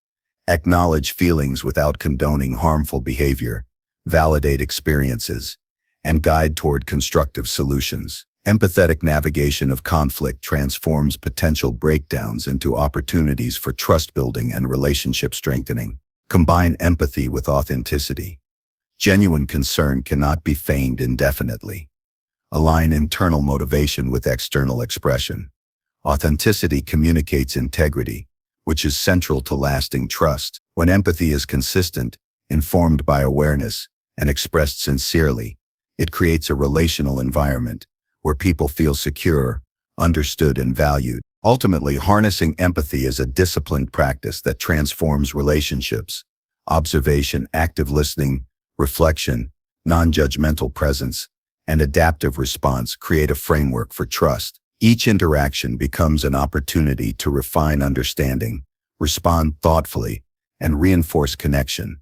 Acknowledge feelings without condoning harmful behavior, validate experiences, and guide toward constructive solutions. Empathetic navigation of conflict transforms potential breakdowns into opportunities for trust building and relationship strengthening. Combine empathy with authenticity. Genuine concern cannot be feigned indefinitely. Align internal motivation with external expression. Authenticity communicates integrity, which is central to lasting trust. When empathy is consistent, informed by awareness, and expressed sincerely, it creates a relational environment where people feel secure, understood, and valued. Ultimately, harnessing empathy is a disciplined practice that transforms relationships. Observation, active listening, reflection, non-judgmental presence, and adaptive response create a framework for trust. Each interaction becomes an opportunity to refine understanding, respond thoughtfully, and reinforce connection.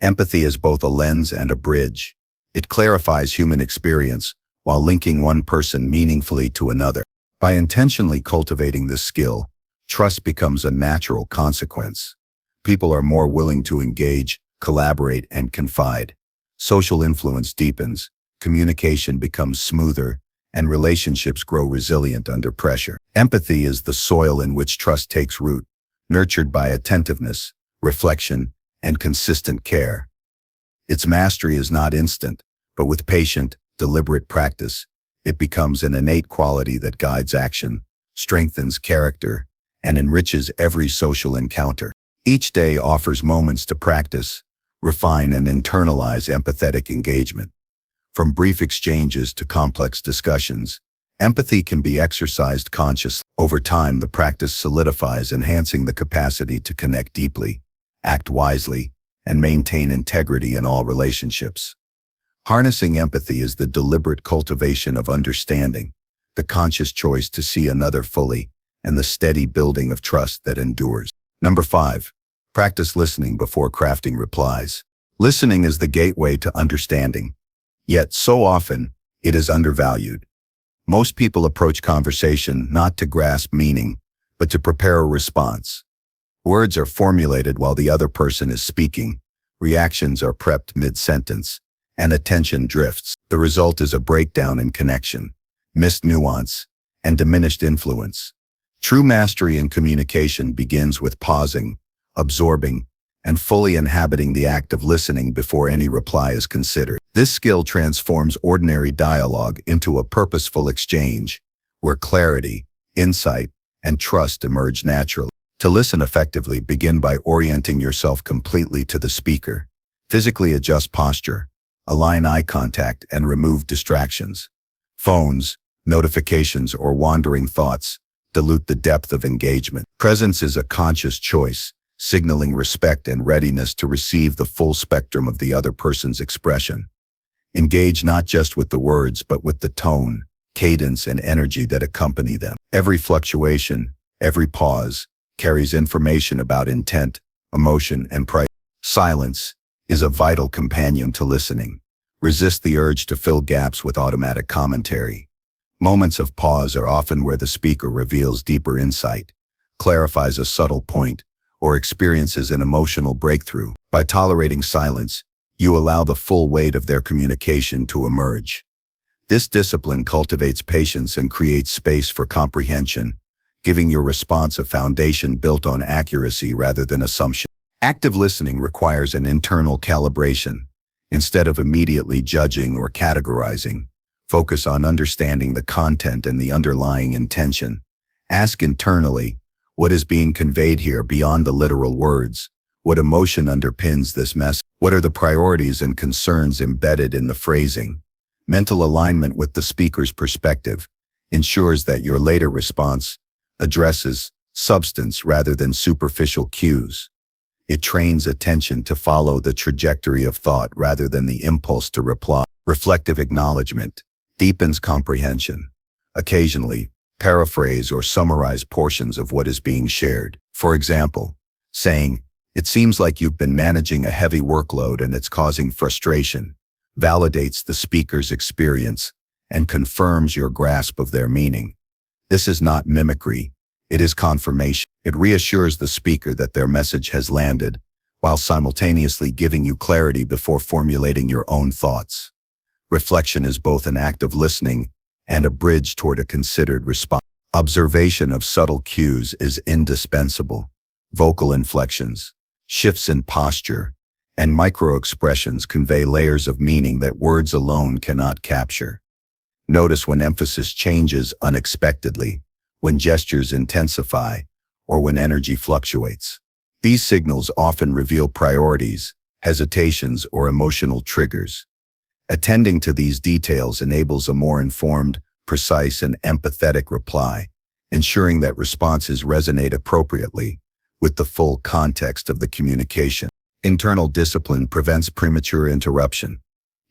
Empathy is both a lens and a bridge. It clarifies human experience while linking one person meaningfully to another. By intentionally cultivating this skill, trust becomes a natural consequence. People are more willing to engage, collaborate, and confide. Social influence deepens, communication becomes smoother, and relationships grow resilient under pressure. Empathy is the soil in which trust takes root, nurtured by attentiveness, reflection, and consistent care. Its mastery is not instant, but with patient, deliberate practice, it becomes an innate quality that guides action, strengthens character, and enriches every social encounter. Each day offers moments to practice, refine, and internalize empathetic engagement. From brief exchanges to complex discussions, empathy can be exercised consciously. Over time, the practice solidifies, enhancing the capacity to connect deeply, act wisely, and maintain integrity in all relationships. Harnessing empathy is the deliberate cultivation of understanding, the conscious choice to see another fully, and the steady building of trust that endures. Number 5. Practice listening before crafting replies. Listening is the gateway to understanding, yet so often it is undervalued. Most people approach conversation not to grasp meaning, but to prepare a response. Words are formulated while the other person is speaking, reactions are prepped mid-sentence, and attention drifts. The result is a breakdown in connection, missed nuance, and diminished influence. True mastery in communication begins with pausing, absorbing, and fully inhabiting the act of listening before any reply is considered. This skill transforms ordinary dialogue into a purposeful exchange, where clarity, insight, and trust emerge naturally. To listen effectively, begin by orienting yourself completely to the speaker. Physically adjust posture, align eye contact, and remove distractions. Phones, notifications, or wandering thoughts dilute the depth of engagement. Presence is a conscious choice, signaling respect and readiness to receive the full spectrum of the other person's expression. Engage not just with the words, but with the tone, cadence, and energy that accompany them. Every fluctuation, every pause, carries information about intent, emotion, and pride. Silence is a vital companion to listening. Resist the urge to fill gaps with automatic commentary. Moments of pause are often where the speaker reveals deeper insight, clarifies a subtle point, or experiences an emotional breakthrough. By tolerating silence, you allow the full weight of their communication to emerge. This discipline cultivates patience and creates space for comprehension, giving your response a foundation built on accuracy rather than assumption. Active listening requires an internal calibration. Instead of immediately judging or categorizing, focus on understanding the content and the underlying intention. Ask internally, what is being conveyed here beyond the literal words? What emotion underpins this message? What are the priorities and concerns embedded in the phrasing? Mental alignment with the speaker's perspective ensures that your later response addresses substance rather than superficial cues. It trains attention to follow the trajectory of thought rather than the impulse to reply. Reflective acknowledgement deepens comprehension. Occasionally, paraphrase or summarize portions of what is being shared. For example, saying, "It seems like you've been managing a heavy workload and it's causing frustration," validates the speaker's experience and confirms your grasp of their meaning. This is not mimicry, it is confirmation. It reassures the speaker that their message has landed, while simultaneously giving you clarity before formulating your own thoughts. Reflection is both an act of listening and a bridge toward a considered response. Observation of subtle cues is indispensable. Vocal inflections, shifts in posture, and micro-expressions convey layers of meaning that words alone cannot capture. Notice when emphasis changes unexpectedly, when gestures intensify, or when energy fluctuates. These signals often reveal priorities, hesitations, or emotional triggers. Attending to these details enables a more informed, precise, and empathetic reply, ensuring that responses resonate appropriately with the full context of the communication. Internal discipline prevents premature interruption.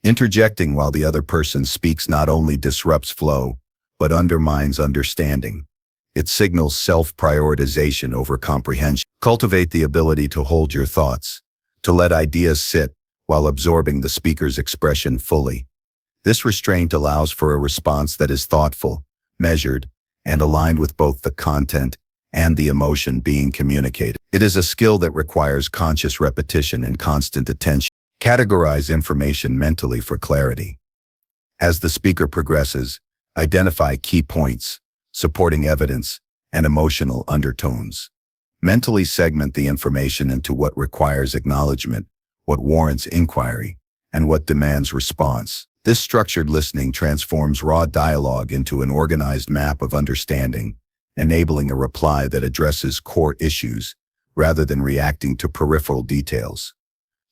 Interjecting while the other person speaks not only disrupts flow, but undermines understanding. It signals self-prioritization over comprehension. Cultivate the ability to hold your thoughts, to let ideas sit while absorbing the speaker's expression fully. This restraint allows for a response that is thoughtful, measured, and aligned with both the content and the emotion being communicated. It is a skill that requires conscious repetition and constant attention. Categorize information mentally for clarity. As the speaker progresses, identify key points, supporting evidence, and emotional undertones. Mentally segment the information into what requires acknowledgement, what warrants inquiry, and what demands response. This structured listening transforms raw dialogue into an organized map of understanding, enabling a reply that addresses core issues rather than reacting to peripheral details.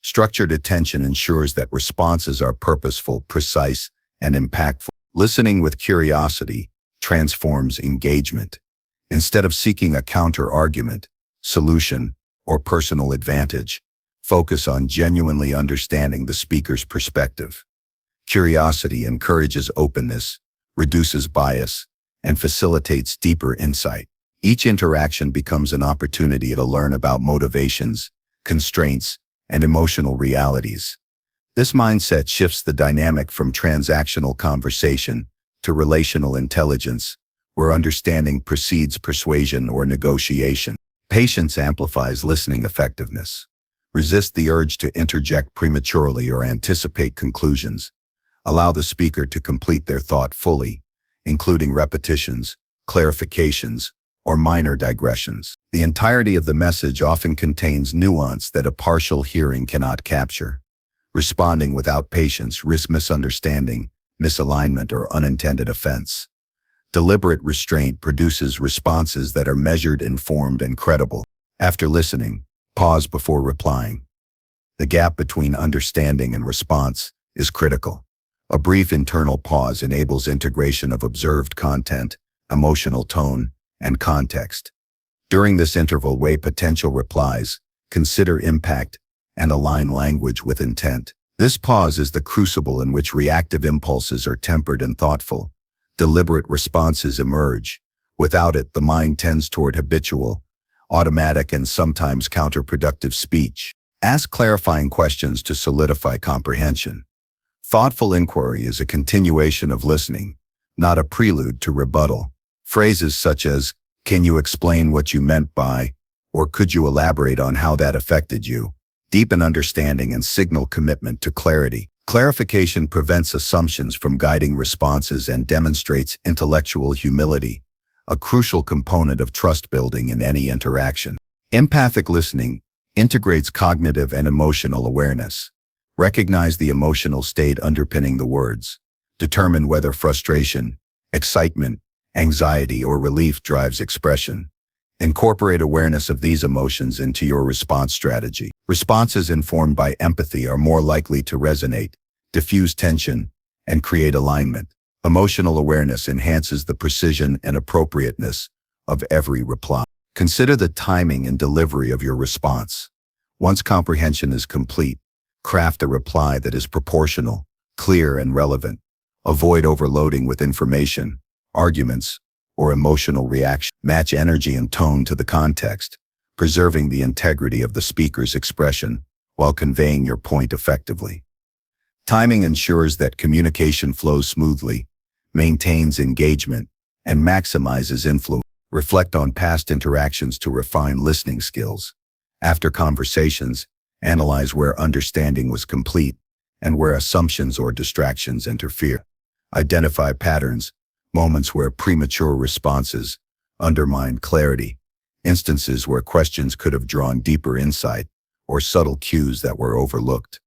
Structured attention ensures that responses are purposeful, precise, and impactful. Listening with curiosity transforms engagement. Instead of seeking a counter-argument, solution, or personal advantage, focus on genuinely understanding the speaker's perspective. Curiosity encourages openness, reduces bias, and facilitates deeper insight. Each interaction becomes an opportunity to learn about motivations, constraints, and emotional realities. This mindset shifts the dynamic from transactional conversation to relational intelligence, where understanding precedes persuasion or negotiation. Patience amplifies listening effectiveness. Resist the urge to interject prematurely or anticipate conclusions. Allow the speaker to complete their thought fully, including repetitions, clarifications, or minor digressions. The entirety of the message often contains nuance that a partial hearing cannot capture. Responding without patience risks misunderstanding, misalignment, or unintended offense. Deliberate restraint produces responses that are measured, informed, and credible. After listening, pause before replying. The gap between understanding and response is critical. A brief internal pause enables integration of observed content, emotional tone, and context. During this interval, weigh potential replies, consider impact, and align language with intent. This pause is the crucible in which reactive impulses are tempered and thoughtful. Deliberate responses emerge. Without it, the mind tends toward habitual, automatic, and sometimes counterproductive speech. Ask clarifying questions to solidify comprehension. Thoughtful inquiry is a continuation of listening, not a prelude to rebuttal. Phrases such as, "Can you explain what you meant by," or "Could you elaborate on how that affected you?" deepen understanding and signal commitment to clarity. Clarification prevents assumptions from guiding responses and demonstrates intellectual humility, a crucial component of trust building in any interaction. Empathic listening integrates cognitive and emotional awareness. Recognize the emotional state underpinning the words. Determine whether frustration, excitement, anxiety, or relief drives expression. Incorporate awareness of these emotions into your response strategy. Responses informed by empathy are more likely to resonate, diffuse tension, and create alignment. Emotional awareness enhances the precision and appropriateness of every reply. Consider the timing and delivery of your response. Once comprehension is complete, craft a reply that is proportional, clear, and relevant. Avoid overloading with information, arguments, or emotional reaction. Match energy and tone to the context, preserving the integrity of the speaker's expression while conveying your point effectively. Timing ensures that communication flows smoothly, maintains engagement, and maximizes influence. Reflect on past interactions to refine listening skills. After conversations, analyze where understanding was complete and where assumptions or distractions interfere. Identify patterns, moments where premature responses undermine clarity, instances where questions could have drawn deeper insight, or subtle cues that were overlooked.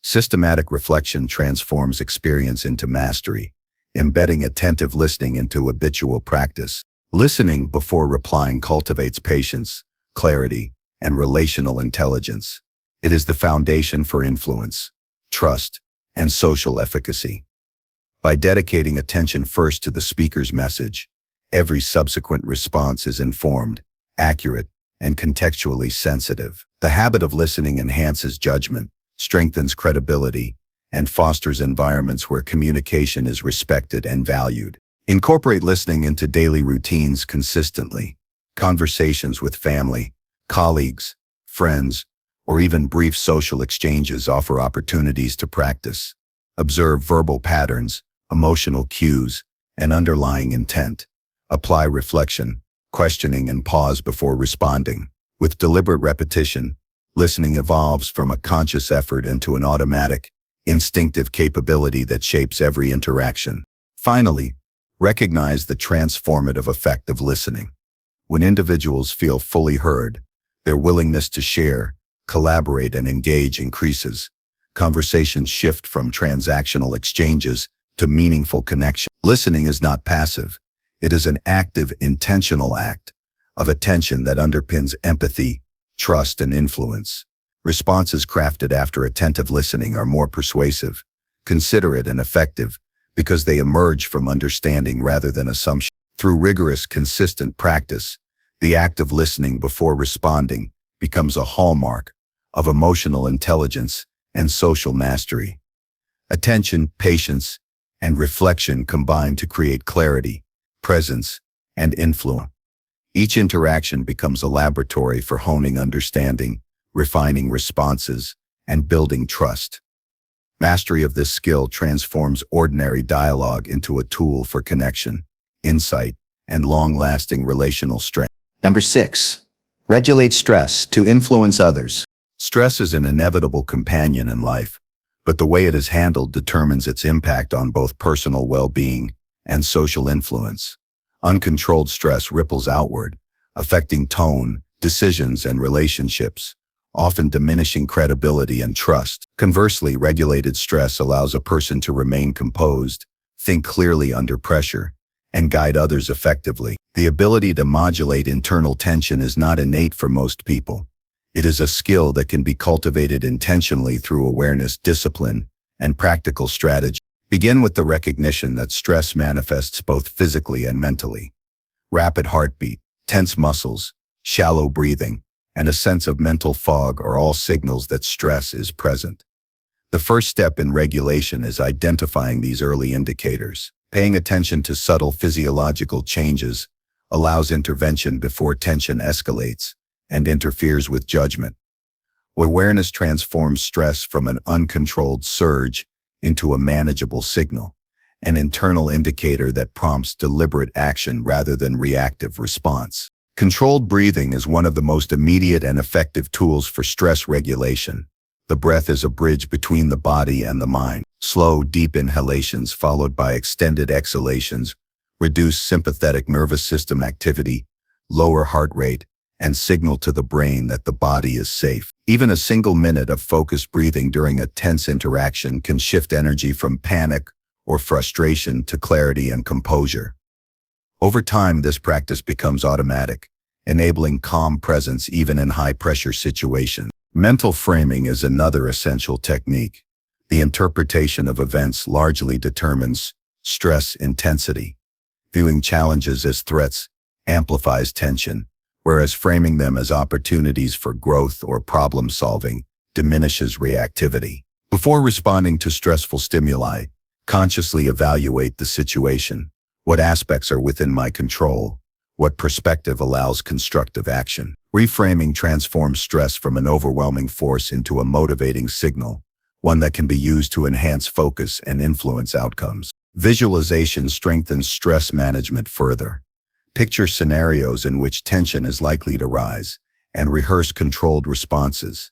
Systematic reflection transforms experience into mastery, embedding attentive listening into habitual practice. Listening before replying cultivates patience, clarity, and relational intelligence. It is the foundation for influence, trust, and social efficacy. By dedicating attention first to the speaker's message, every subsequent response is informed, accurate, and contextually sensitive. The habit of listening enhances judgment, strengthens credibility, and fosters environments where communication is respected and valued. Incorporate listening into daily routines consistently. Conversations with family, colleagues, friends, or even brief social exchanges offer opportunities to practice. Observe verbal patterns, emotional cues, and underlying intent. Apply reflection, questioning, and pause before responding. With deliberate repetition, listening evolves from a conscious effort into an automatic, instinctive capability that shapes every interaction. Finally, recognize the transformative effect of listening. When individuals feel fully heard, their willingness to share, collaborate, and engage increases. Conversations shift from transactional exchanges to meaningful connection. Listening is not passive. It is an active, intentional act of attention that underpins empathy, trust, and influence. Responses crafted after attentive listening are more persuasive, considerate, and effective because they emerge from understanding rather than assumption. Through rigorous, consistent practice, the act of listening before responding becomes a hallmark of emotional intelligence and social mastery. Attention, patience, and reflection combine to create clarity, presence, and influence. Each interaction becomes a laboratory for honing understanding, refining responses, and building trust. Mastery of this skill transforms ordinary dialogue into a tool for connection, insight, and long-lasting relational strength. Number 6. Regulate stress to influence others. Stress is an inevitable companion in life, but the way it is handled determines its impact on both personal well-being and social influence. Uncontrolled stress ripples outward, affecting tone, decisions, and relationships, often diminishing credibility and trust. Conversely, regulated stress allows a person to remain composed, think clearly under pressure, and guide others effectively. The ability to modulate internal tension is not innate for most people. It is a skill that can be cultivated intentionally through awareness, discipline, and practical strategy. Begin with the recognition that stress manifests both physically and mentally. Rapid heartbeat, tense muscles, shallow breathing, and a sense of mental fog are all signals that stress is present. The first step in regulation is identifying these early indicators. Paying attention to subtle physiological changes allows intervention before tension escalates and interferes with judgment. Awareness transforms stress from an uncontrolled surge into a manageable signal, an internal indicator that prompts deliberate action rather than reactive response. Controlled breathing is one of the most immediate and effective tools for stress regulation. The breath is a bridge between the body and the mind. Slow, deep inhalations followed by extended exhalations reduce sympathetic nervous system activity, lower heart rate, and signal to the brain that the body is safe. Even a single minute of focused breathing during a tense interaction can shift energy from panic or frustration to clarity and composure. Over time, this practice becomes automatic, enabling calm presence even in high-pressure situations. Mental framing is another essential technique. The interpretation of events largely determines stress intensity. Viewing challenges as threats amplifies tension, whereas framing them as opportunities for growth or problem-solving diminishes reactivity. Before responding to stressful stimuli, consciously evaluate the situation. What aspects are within my control? What perspective allows constructive action? Reframing transforms stress from an overwhelming force into a motivating signal, one that can be used to enhance focus and influence outcomes. Visualization strengthens stress management further. Picture scenarios in which tension is likely to rise, and rehearse controlled responses.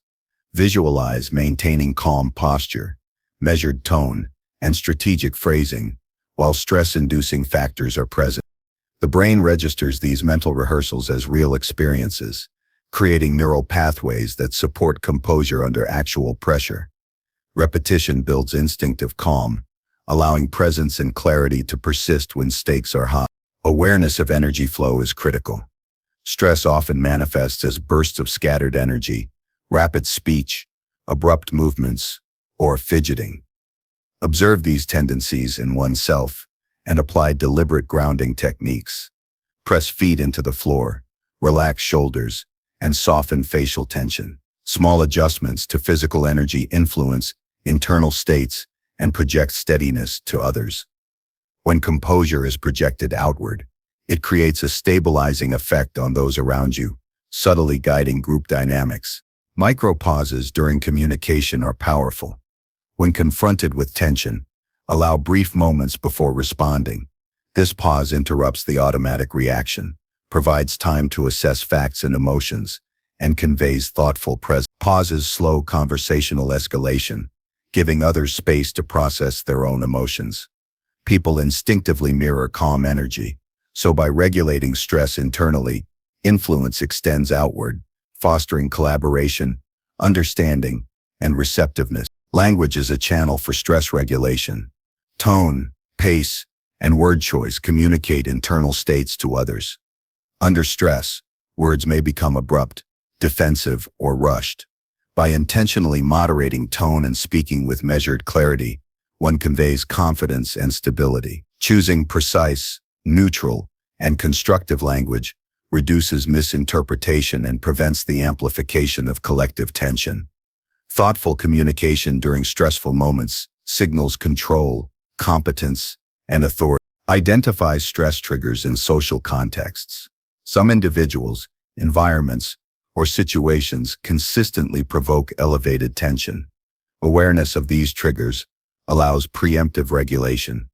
Visualize maintaining calm posture, measured tone, and strategic phrasing, while stress-inducing factors are present. The brain registers these mental rehearsals as real experiences, creating neural pathways that support composure under actual pressure. Repetition builds instinctive calm, allowing presence and clarity to persist when stakes are high. Awareness of energy flow is critical. Stress often manifests as bursts of scattered energy, rapid speech, abrupt movements, or fidgeting. Observe these tendencies in oneself and apply deliberate grounding techniques. Press feet into the floor, relax shoulders, and soften facial tension. Small adjustments to physical energy influence internal states and project steadiness to others. When composure is projected outward, it creates a stabilizing effect on those around you, subtly guiding group dynamics. Micro-pauses during communication are powerful. When confronted with tension, allow brief moments before responding. This pause interrupts the automatic reaction, provides time to assess facts and emotions, and conveys thoughtful presence. Pauses slow conversational escalation, giving others space to process their own emotions. People instinctively mirror calm energy, so by regulating stress internally, influence extends outward, fostering collaboration, understanding, and receptiveness. Language is a channel for stress regulation. Tone, pace, and word choice communicate internal states to others. Under stress, words may become abrupt, defensive, or rushed. By intentionally moderating tone and speaking with measured clarity, one conveys confidence and stability. Choosing precise, neutral, and constructive language reduces misinterpretation and prevents the amplification of collective tension. Thoughtful communication during stressful moments signals control, competence, and authority. Identify stress triggers in social contexts. Some individuals, environments, or situations consistently provoke elevated tension. Awareness of these triggers allows preemptive regulation.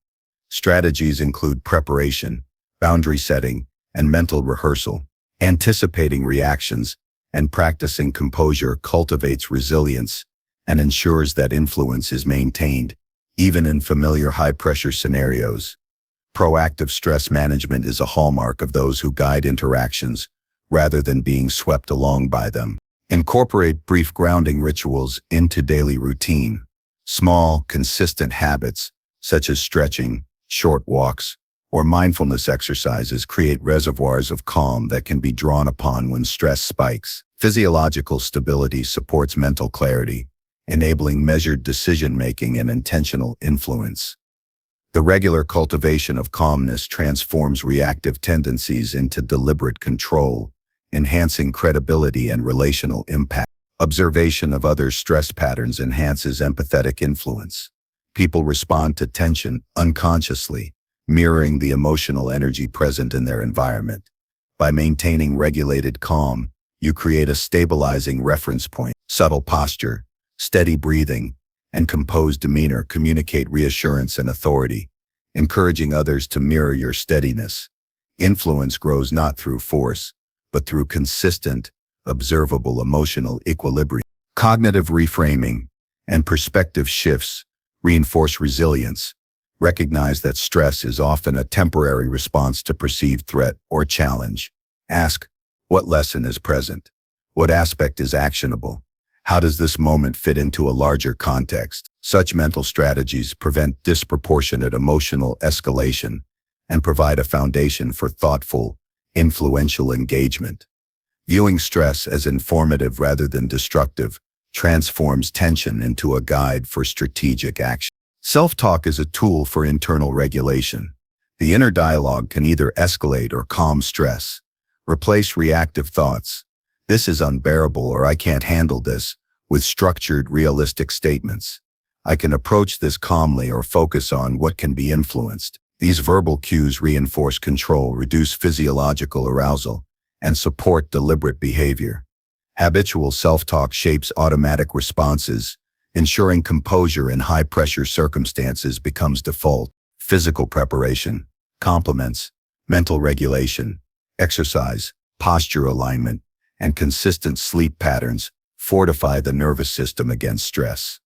Strategies include preparation, boundary setting, and mental rehearsal. Anticipating reactions and practicing composure cultivates resilience and ensures that influence is maintained, even in familiar high-pressure scenarios. Proactive stress management is a hallmark of those who guide interactions rather than being swept along by them. Incorporate brief grounding rituals into daily routine. Small, consistent habits, such as stretching, short walks, or mindfulness exercises create reservoirs of calm that can be drawn upon when stress spikes. Physiological stability supports mental clarity, enabling measured decision-making and intentional influence. The regular cultivation of calmness transforms reactive tendencies into deliberate control, enhancing credibility and relational impact. Observation of others' stress patterns enhances empathetic influence. People respond to tension unconsciously, mirroring the emotional energy present in their environment. By maintaining regulated calm, you create a stabilizing reference point. Subtle posture, steady breathing, and composed demeanor communicate reassurance and authority, encouraging others to mirror your steadiness. Influence grows not through force, but through consistent, observable emotional equilibrium. Cognitive reframing and perspective shifts reinforce resilience. Recognize that stress is often a temporary response to perceived threat or challenge. Ask, what lesson is present? What aspect is actionable? How does this moment fit into a larger context? Such mental strategies prevent disproportionate emotional escalation and provide a foundation for thoughtful, influential engagement. Viewing stress as informative rather than destructive transforms tension into a guide for strategic action. Self-talk is a tool for internal regulation. The inner dialogue can either escalate or calm stress. Replace reactive thoughts, "This is unbearable," or "I can't handle this," with structured, realistic statements. "I can approach this calmly," or focus on what can be influenced. These verbal cues reinforce control, reduce physiological arousal, and support deliberate behavior. Habitual self-talk shapes automatic responses, ensuring composure in high-pressure circumstances becomes default. Physical preparation, complements, mental regulation, exercise, posture alignment, and consistent sleep patterns fortify the nervous system against stress.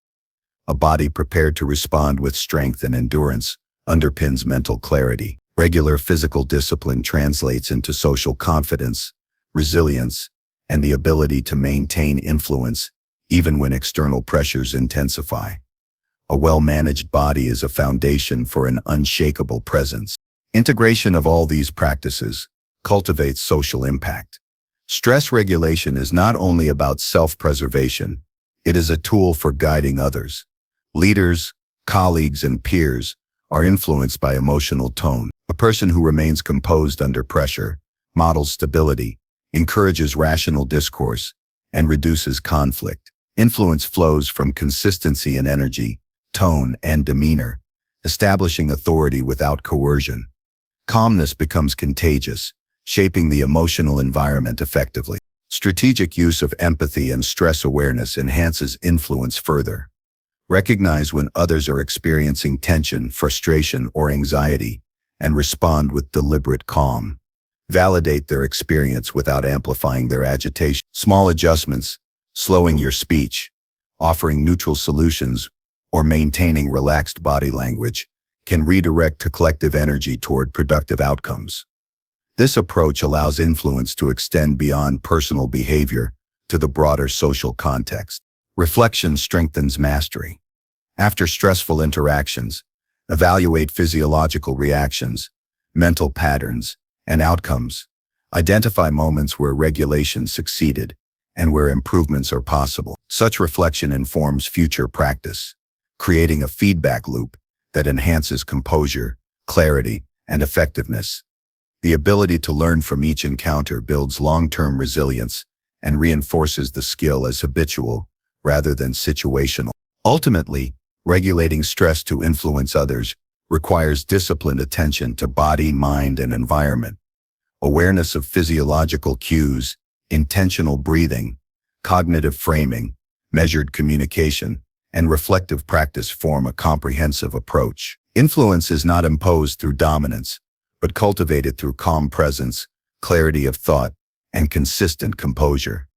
A body prepared to respond with strength and endurance underpins mental clarity. Regular physical discipline translates into social confidence, resilience, and the ability to maintain influence even when external pressures intensify. A well-managed body is a foundation for an unshakable presence. Integration of all these practices cultivates social impact. Stress regulation is not only about self-preservation, it is a tool for guiding others. Leaders, colleagues, and peers are influenced by emotional tone. A person who remains composed under pressure models stability, encourages rational discourse, and reduces conflict. Influence flows from consistency in energy, tone, and demeanor, establishing authority without coercion. Calmness becomes contagious, shaping the emotional environment effectively. Strategic use of empathy and stress awareness enhances influence further. Recognize when others are experiencing tension, frustration, or anxiety, and respond with deliberate calm. Validate their experience without amplifying their agitation. Small adjustments, slowing your speech, offering neutral solutions, or maintaining relaxed body language, can redirect collective energy toward productive outcomes. This approach allows influence to extend beyond personal behavior to the broader social context. Reflection strengthens mastery. After stressful interactions, evaluate physiological reactions, mental patterns, and outcomes. Identify moments where regulation succeeded and where improvements are possible. Such reflection informs future practice, creating a feedback loop that enhances composure, clarity, and effectiveness. The ability to learn from each encounter builds long-term resilience and reinforces the skill as habitual rather than situational. Ultimately, regulating stress to influence others requires disciplined attention to body, mind, and environment. Awareness of physiological cues, intentional breathing, cognitive framing, measured communication, and reflective practice form a comprehensive approach. Influence is not imposed through dominance, but cultivated through calm presence, clarity of thought, and consistent composure.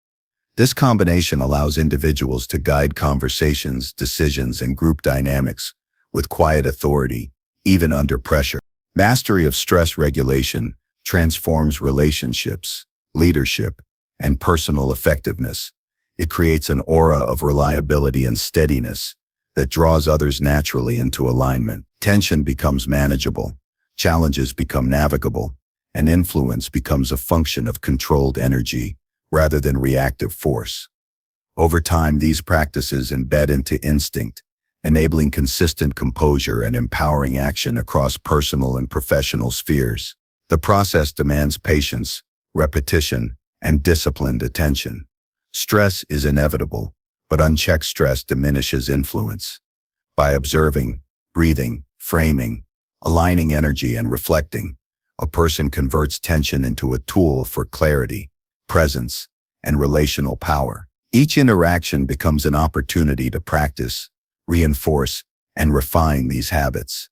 This combination allows individuals to guide conversations, decisions, and group dynamics with quiet authority, even under pressure. Mastery of stress regulation transforms relationships, leadership, and personal effectiveness. It creates an aura of reliability and steadiness that draws others naturally into alignment. Tension becomes manageable, challenges become navigable, and influence becomes a function of controlled energy rather than reactive force. Over time, these practices embed into instinct, enabling consistent composure and empowering action across personal and professional spheres. The process demands patience, repetition, and disciplined attention. Stress is inevitable, but unchecked stress diminishes influence. By observing, breathing, framing, aligning energy, and reflecting, a person converts tension into a tool for clarity, presence, and relational power. Each interaction becomes an opportunity to practice, reinforce, and refine these habits.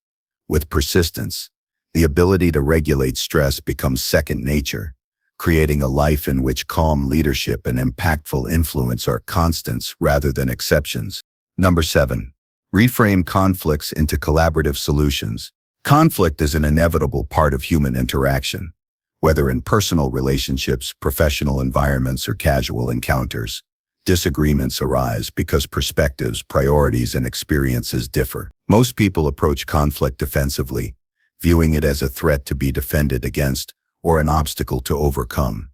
With persistence, the ability to regulate stress becomes second nature, creating a life in which calm leadership and impactful influence are constants rather than exceptions. Number 7. Reframe conflicts into collaborative solutions. Conflict is an inevitable part of human interaction, whether in personal relationships, professional environments, or casual encounters. Disagreements arise because perspectives, priorities, and experiences differ. Most people approach conflict defensively, viewing it as a threat to be defended against or an obstacle to overcome.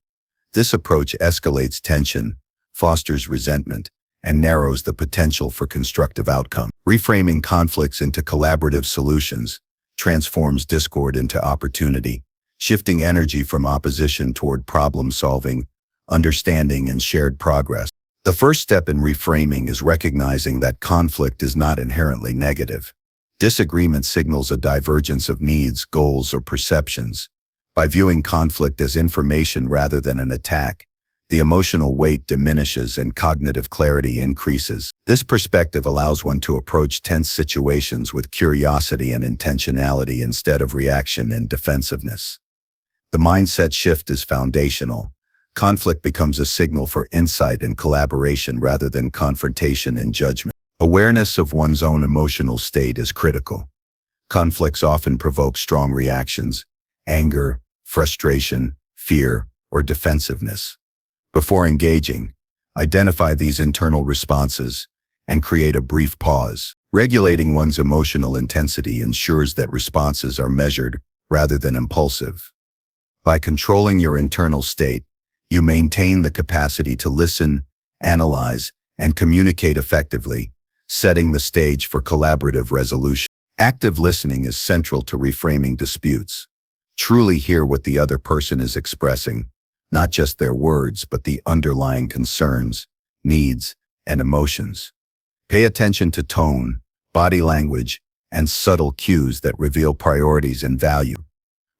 This approach escalates tension, fosters resentment, and narrows the potential for constructive outcome. Reframing conflicts into collaborative solutions transforms discord into opportunity, shifting energy from opposition toward problem-solving, understanding, and shared progress. The first step in reframing is recognizing that conflict is not inherently negative. Disagreement signals a divergence of needs, goals, or perceptions. By viewing conflict as information rather than an attack, the emotional weight diminishes and cognitive clarity increases. This perspective allows one to approach tense situations with curiosity and intentionality instead of reaction and defensiveness. The mindset shift is foundational. Conflict becomes a signal for insight and collaboration rather than confrontation and judgment. Awareness of one's own emotional state is critical. Conflicts often provoke strong reactions: anger, frustration, fear, or defensiveness. Before engaging, identify these internal responses and create a brief pause. Regulating one's emotional intensity ensures that responses are measured rather than impulsive. By controlling your internal state, you maintain the capacity to listen, analyze, and communicate effectively, setting the stage for collaborative resolution. Active listening is central to reframing disputes. Truly hear what the other person is expressing, not just their words, but the underlying concerns, needs, and emotions. Pay attention to tone, body language, and subtle cues that reveal priorities and value.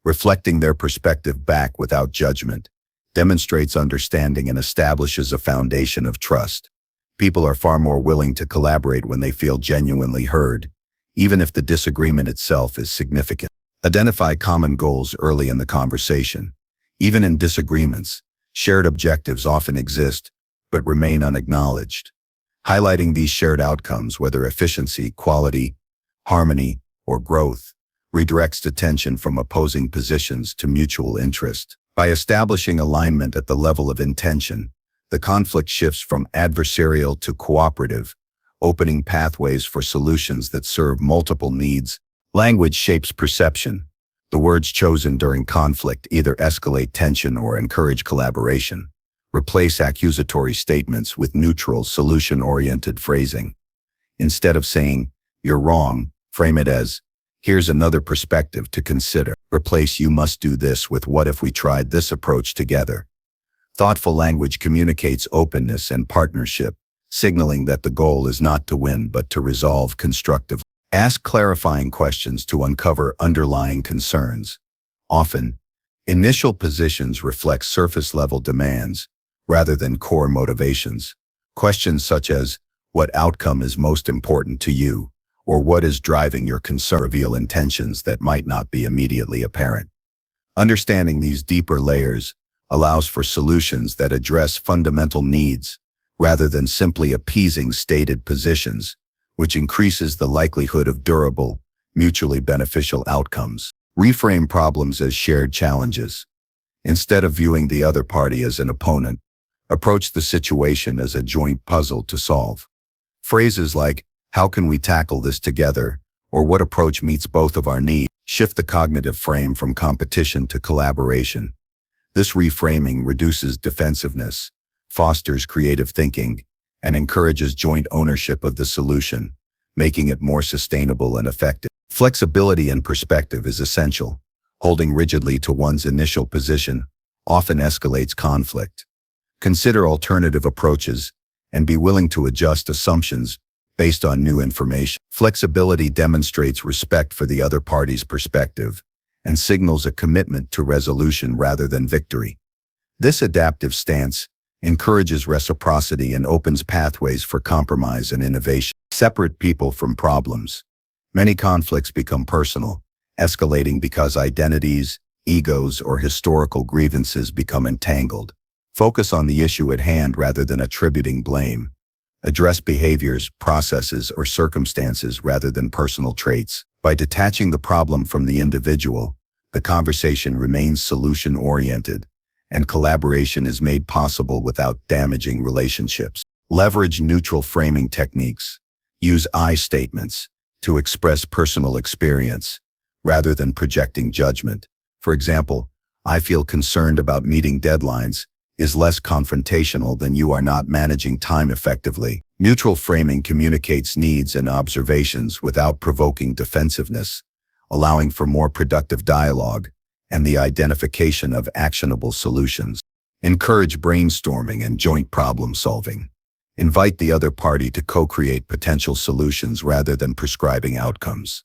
Reflecting their perspective back without judgment demonstrates understanding and establishes a foundation of trust. People are far more willing to collaborate when they feel genuinely heard, even if the disagreement itself is significant. Identify common goals early in the conversation. Even in disagreements, shared objectives often exist, but remain unacknowledged. Highlighting these shared outcomes, whether efficiency, quality, harmony, or growth, redirects attention from opposing positions to mutual interest. By establishing alignment at the level of intention, the conflict shifts from adversarial to cooperative, opening pathways for solutions that serve multiple needs. Language shapes perception. The words chosen during conflict either escalate tension or encourage collaboration. Replace accusatory statements with neutral, solution-oriented phrasing. Instead of saying, "You're wrong," frame it as, "Here's another perspective to consider." Replace "you must do this" with "what if we tried this approach together?" Thoughtful language communicates openness and partnership, signaling that the goal is not to win but to resolve constructively. Ask clarifying questions to uncover underlying concerns. Often, initial positions reflect surface-level demands rather than core motivations. Questions such as, what outcome is most important to you, or what is driving your concern. Reveal intentions that might not be immediately apparent. Understanding these deeper layers allows for solutions that address fundamental needs rather than simply appeasing stated positions, which increases the likelihood of durable, mutually beneficial outcomes. Reframe problems as shared challenges. Instead of viewing the other party as an opponent, approach the situation as a joint puzzle to solve. Phrases like, "How can we tackle this together?" or "What approach meets both of our needs?" shift the cognitive frame from competition to collaboration. This reframing reduces defensiveness, fosters creative thinking, and encourages joint ownership of the solution, making it more sustainable and effective. Flexibility in perspective is essential. Holding rigidly to one's initial position often escalates conflict. Consider alternative approaches and be willing to adjust assumptions based on new information. Flexibility demonstrates respect for the other party's perspective and signals a commitment to resolution rather than victory. This adaptive stance encourages reciprocity and opens pathways for compromise and innovation. Separate people from problems. Many conflicts become personal, escalating because identities, egos, or historical grievances become entangled. Focus on the issue at hand rather than attributing blame. Address behaviors, processes, or circumstances rather than personal traits. By detaching the problem from the individual, the conversation remains solution-oriented, and collaboration is made possible without damaging relationships. Leverage neutral framing techniques. Use I statements to express personal experience rather than projecting judgment. For example, "I feel concerned about meeting deadlines" is less confrontational than "You are not managing time effectively." Neutral framing communicates needs and observations without provoking defensiveness, allowing for more productive dialogue and the identification of actionable solutions. Encourage brainstorming and joint problem solving. Invite the other party to co-create potential solutions rather than prescribing outcomes.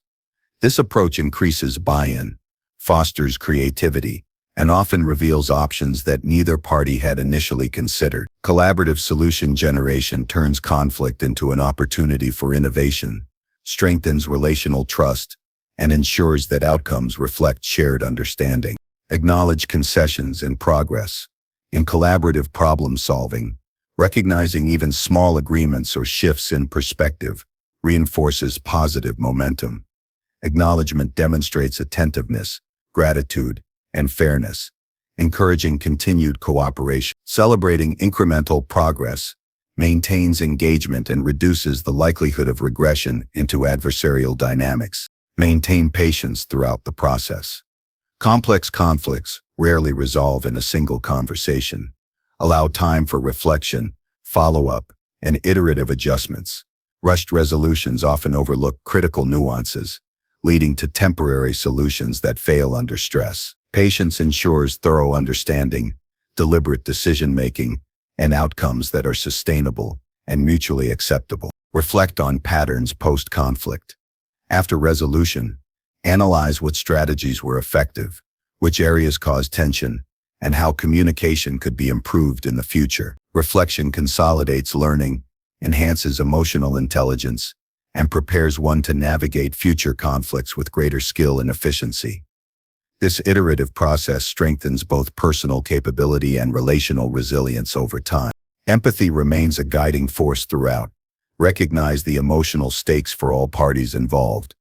This approach increases buy-in, fosters creativity, and often reveals options that neither party had initially considered. Collaborative solution generation turns conflict into an opportunity for innovation, strengthens relational trust, and ensures that outcomes reflect shared understanding. Acknowledge concessions and progress. In collaborative problem solving, recognizing even small agreements or shifts in perspective reinforces positive momentum. Acknowledgement demonstrates attentiveness, gratitude, and fairness, encouraging continued cooperation. Celebrating incremental progress maintains engagement and reduces the likelihood of regression into adversarial dynamics. Maintain patience throughout the process. Complex conflicts rarely resolve in a single conversation. Allow time for reflection, follow-up, and iterative adjustments. Rushed resolutions often overlook critical nuances, leading to temporary solutions that fail under stress. Patience ensures thorough understanding, deliberate decision-making, and outcomes that are sustainable and mutually acceptable. Reflect on patterns post-conflict. After resolution, analyze what strategies were effective, which areas caused tension, and how communication could be improved in the future. Reflection consolidates learning, enhances emotional intelligence, and prepares one to navigate future conflicts with greater skill and efficiency. This iterative process strengthens both personal capability and relational resilience over time. Empathy remains a guiding force throughout. Recognize the emotional stakes for all parties involved.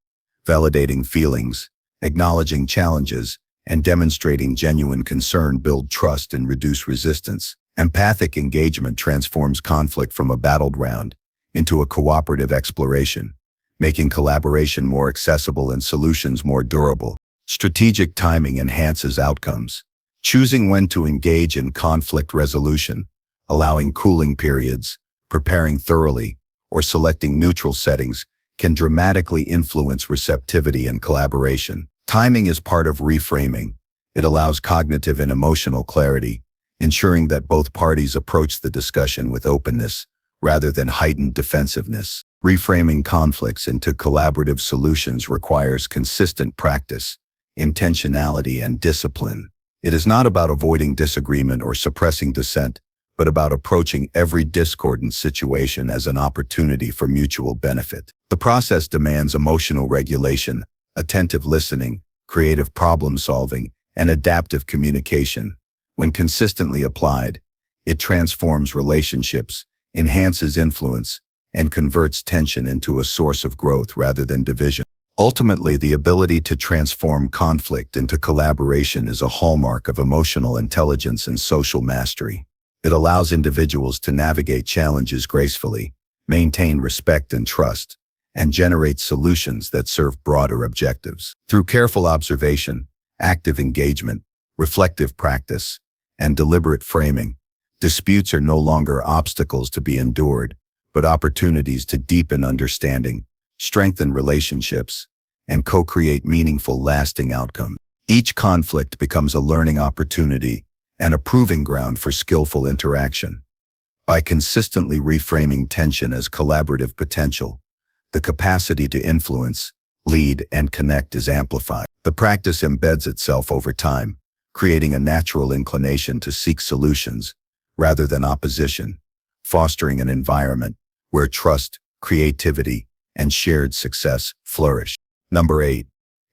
Validating feelings, acknowledging challenges, and demonstrating genuine concern build trust and reduce resistance. Empathic engagement transforms conflict from a battleground into a cooperative exploration, making collaboration more accessible and solutions more durable. Strategic timing enhances outcomes. Choosing when to engage in conflict resolution, allowing cooling periods, preparing thoroughly, or selecting neutral settings can dramatically influence receptivity and collaboration. Timing is part of reframing. It allows cognitive and emotional clarity, ensuring that both parties approach the discussion with openness rather than heightened defensiveness. Reframing conflicts into collaborative solutions requires consistent practice, intentionality, and discipline. It is not about avoiding disagreement or suppressing dissent, but about approaching every discordant situation as an opportunity for mutual benefit. The process demands emotional regulation, attentive listening, creative problem-solving, and adaptive communication. When consistently applied, it transforms relationships, enhances influence, and converts tension into a source of growth rather than division. Ultimately, the ability to transform conflict into collaboration is a hallmark of emotional intelligence and social mastery. It allows individuals to navigate challenges gracefully, maintain respect and trust, and generate solutions that serve broader objectives. Through careful observation, active engagement, reflective practice, and deliberate framing, disputes are no longer obstacles to be endured, but opportunities to deepen understanding, strengthen relationships, and co-create meaningful, lasting outcomes. Each conflict becomes a learning opportunity and a proving ground for skillful interaction. By consistently reframing tension as collaborative potential, the capacity to influence, lead, and connect is amplified. The practice embeds itself over time, creating a natural inclination to seek solutions rather than opposition, fostering an environment where trust, creativity, and shared success flourish. Number 8.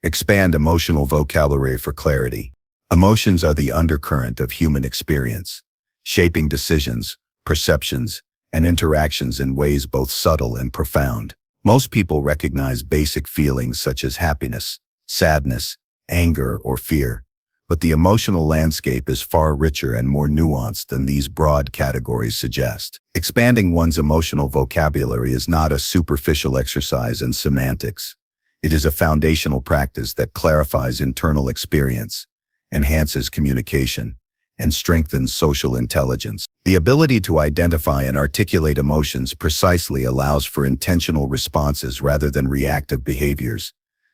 Expand emotional vocabulary for clarity. Emotions are the undercurrent of human experience, shaping decisions, perceptions, and interactions in ways both subtle and profound. Most people recognize basic feelings such as happiness, sadness, anger, or fear, but the emotional landscape is far richer and more nuanced than these broad categories suggest. Expanding one's emotional vocabulary is not a superficial exercise in semantics. It is a foundational practice that clarifies internal experience, enhances communication, and strengthens social intelligence. The ability to identify and articulate emotions precisely allows for intentional responses rather than reactive behaviors,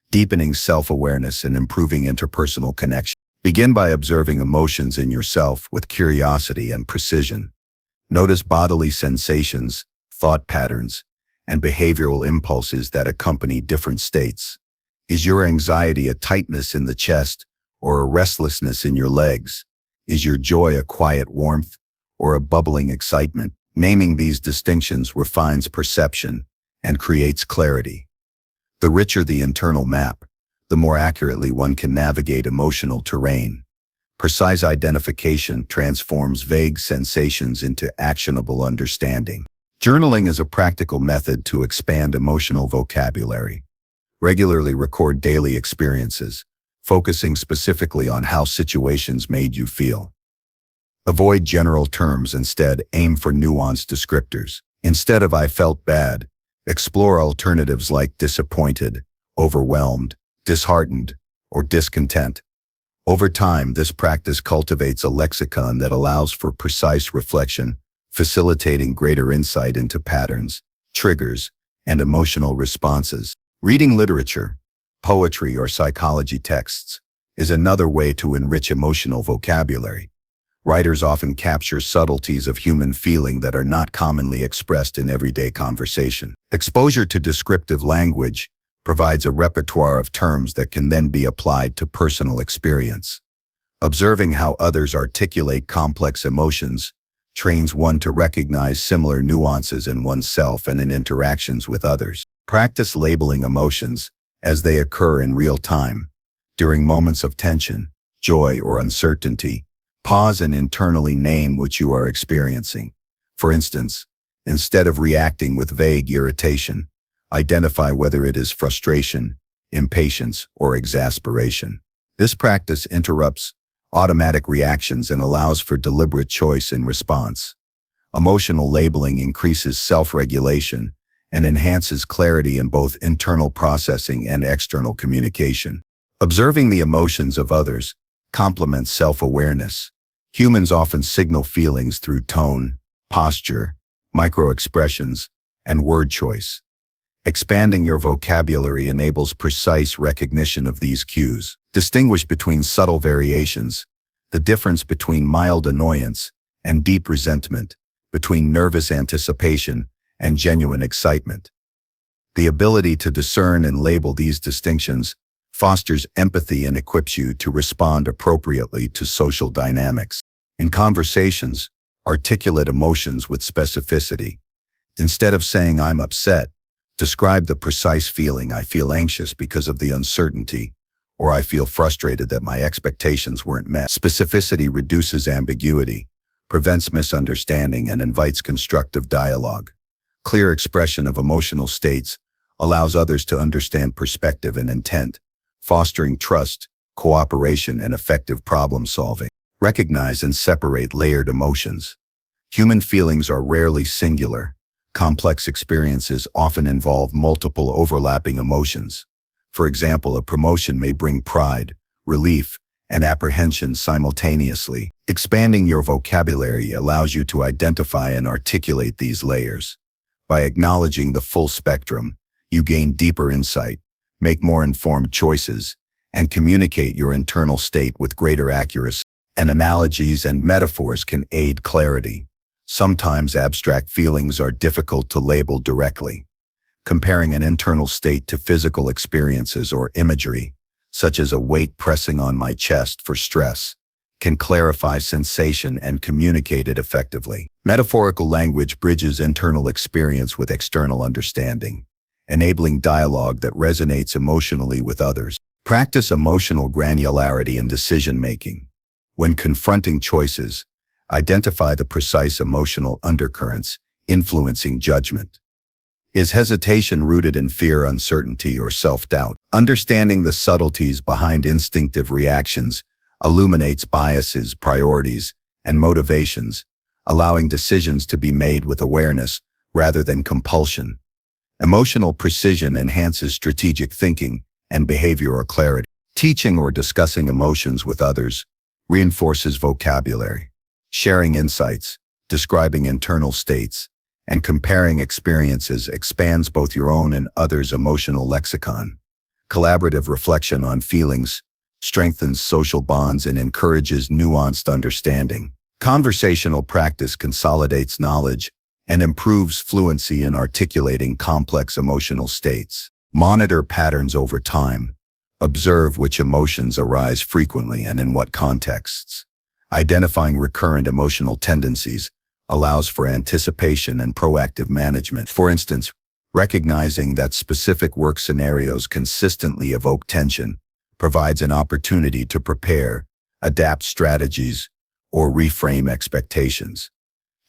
deepening self-awareness and improving interpersonal connection. Begin by observing emotions in yourself with curiosity and precision. Notice bodily sensations, thought patterns, and behavioral impulses that accompany different states. Is your anxiety a tightness in the chest or a restlessness in your legs? Is your joy a quiet warmth or a bubbling excitement? Naming these distinctions refines perception and creates clarity. The richer the internal map, the more accurately one can navigate emotional terrain. Precise identification transforms vague sensations into actionable understanding. Journaling is a practical method to expand emotional vocabulary. Regularly record daily experiences, focusing specifically on how situations made you feel. Avoid general terms, instead aim for nuanced descriptors. Instead of "I felt bad," explore alternatives like disappointed, overwhelmed, disheartened, or discontent. Over time, this practice cultivates a lexicon that allows for precise reflection, facilitating greater insight into patterns, triggers, and emotional responses. Reading literature, poetry, or psychology texts is another way to enrich emotional vocabulary. Writers often capture subtleties of human feeling that are not commonly expressed in everyday conversation. Exposure to descriptive language provides a repertoire of terms that can then be applied to personal experience. Observing how others articulate complex emotions trains one to recognize similar nuances in oneself and in interactions with others. Practice labeling emotions as they occur in real time. During moments of tension, joy, or uncertainty, pause and internally name what you are experiencing. For instance, instead of reacting with vague irritation, identify whether it is frustration, impatience, or exasperation. This practice interrupts automatic reactions and allows for deliberate choice in response. Emotional labeling increases self-regulation and enhances clarity in both internal processing and external communication. Observing the emotions of others complements self-awareness. Humans often signal feelings through tone, posture, micro-expressions, and word choice. Expanding your vocabulary enables precise recognition of these cues. Distinguish between subtle variations, the difference between mild annoyance and deep resentment, between nervous anticipation and genuine excitement. The ability to discern and label these distinctions fosters empathy and equips you to respond appropriately to social dynamics. In conversations, Articulate emotions with specificity. Instead of saying I'm upset, describe the precise feeling. I feel anxious because of the uncertainty, or I feel frustrated that my expectations weren't met. Specificity reduces ambiguity, prevents misunderstanding, and invites constructive dialogue. Clear expression of emotional states allows others to understand perspective and intent, fostering trust, cooperation, and effective problem solving. Recognize and separate layered emotions. Human feelings are rarely singular. Complex experiences often involve multiple overlapping emotions. For example, a promotion may bring pride, relief, and apprehension simultaneously. Expanding your vocabulary allows you to identify and articulate these layers. By acknowledging the full spectrum, you gain deeper insight, make more informed choices, and communicate your internal state with greater accuracy. And analogies and metaphors can aid clarity. Sometimes abstract feelings are difficult to label directly. Comparing an internal state to physical experiences or imagery, such as a weight pressing on my chest for stress, can clarify sensation and communicate it effectively. Metaphorical language bridges internal experience with external understanding, enabling dialogue that resonates emotionally with others. Practice emotional granularity in decision-making. When confronting choices, identify the precise emotional undercurrents influencing judgment. Is hesitation rooted in fear, uncertainty, or self-doubt? Understanding the subtleties behind instinctive reactions illuminates biases, priorities, and motivations, allowing decisions to be made with awareness rather than compulsion. Emotional precision enhances strategic thinking and behavioral clarity. Teaching or discussing emotions with others reinforces vocabulary. Sharing insights, describing internal states, and comparing experiences expands both your own and others' emotional lexicon. Collaborative reflection on feelings strengthens social bonds and encourages nuanced understanding. Conversational practice consolidates knowledge and improves fluency in articulating complex emotional states. Monitor patterns over time. Observe which emotions arise frequently and in what contexts. Identifying recurrent emotional tendencies allows for anticipation and proactive management. For instance, recognizing that specific work scenarios consistently evoke tension provides an opportunity to prepare, adapt strategies, or reframe expectations.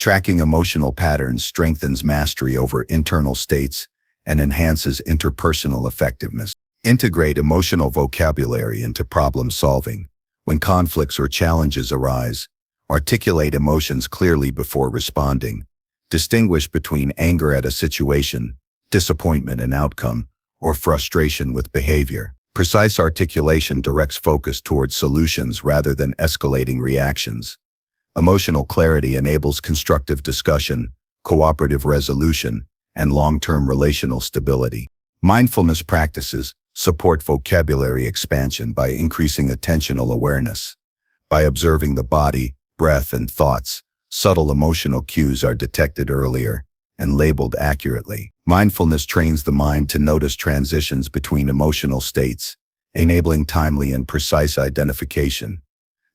Tracking emotional patterns strengthens mastery over internal states and enhances interpersonal effectiveness. Integrate emotional vocabulary into problem solving. When conflicts or challenges arise, articulate emotions clearly before responding. Distinguish between anger at a situation, disappointment in outcome, or frustration with behavior. Precise articulation directs focus towards solutions rather than escalating reactions. Emotional clarity enables constructive discussion, cooperative resolution, and long-term relational stability. Mindfulness practices support vocabulary expansion by increasing attentional awareness. By observing the body, breath, and thoughts, subtle emotional cues are detected earlier and labeled accurately. Mindfulness trains the mind to notice transitions between emotional states, enabling timely and precise identification.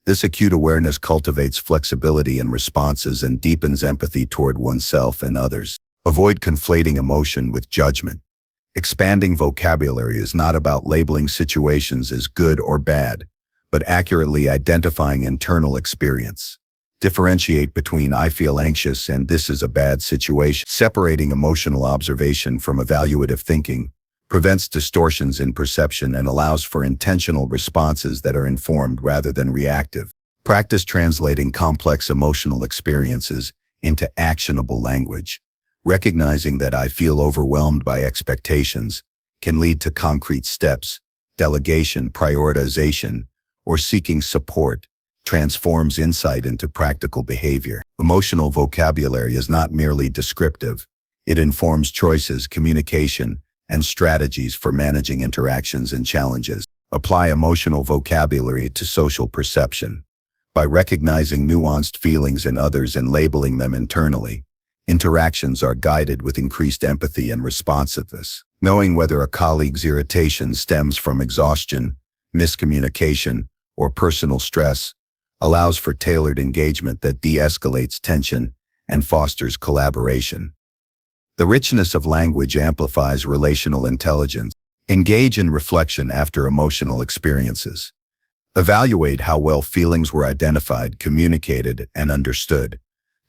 This acute awareness cultivates flexibility in responses and deepens empathy toward oneself and others. Avoid conflating emotion with judgment. Expanding vocabulary is not about labeling situations as good or bad, but accurately identifying internal experience. Differentiate between I feel anxious and this is a bad situation. Separating emotional observation from evaluative thinking prevents distortions in perception and allows for intentional responses that are informed rather than reactive. Practice translating complex emotional experiences into actionable language. Recognizing that I feel overwhelmed by expectations can lead to concrete steps. Delegation, prioritization, or seeking support transforms insight into practical behavior. Emotional vocabulary is not merely descriptive. It informs choices, communication, and strategies for managing interactions and challenges. Apply emotional vocabulary to social perception. By recognizing nuanced feelings in others and labeling them internally, interactions are guided with increased empathy and responsiveness. Knowing whether a colleague's irritation stems from exhaustion, miscommunication, or personal stress allows for tailored engagement that de-escalates tension and fosters collaboration. The richness of language amplifies relational intelligence. Engage in reflection after emotional experiences. Evaluate how well feelings were identified, communicated, and understood.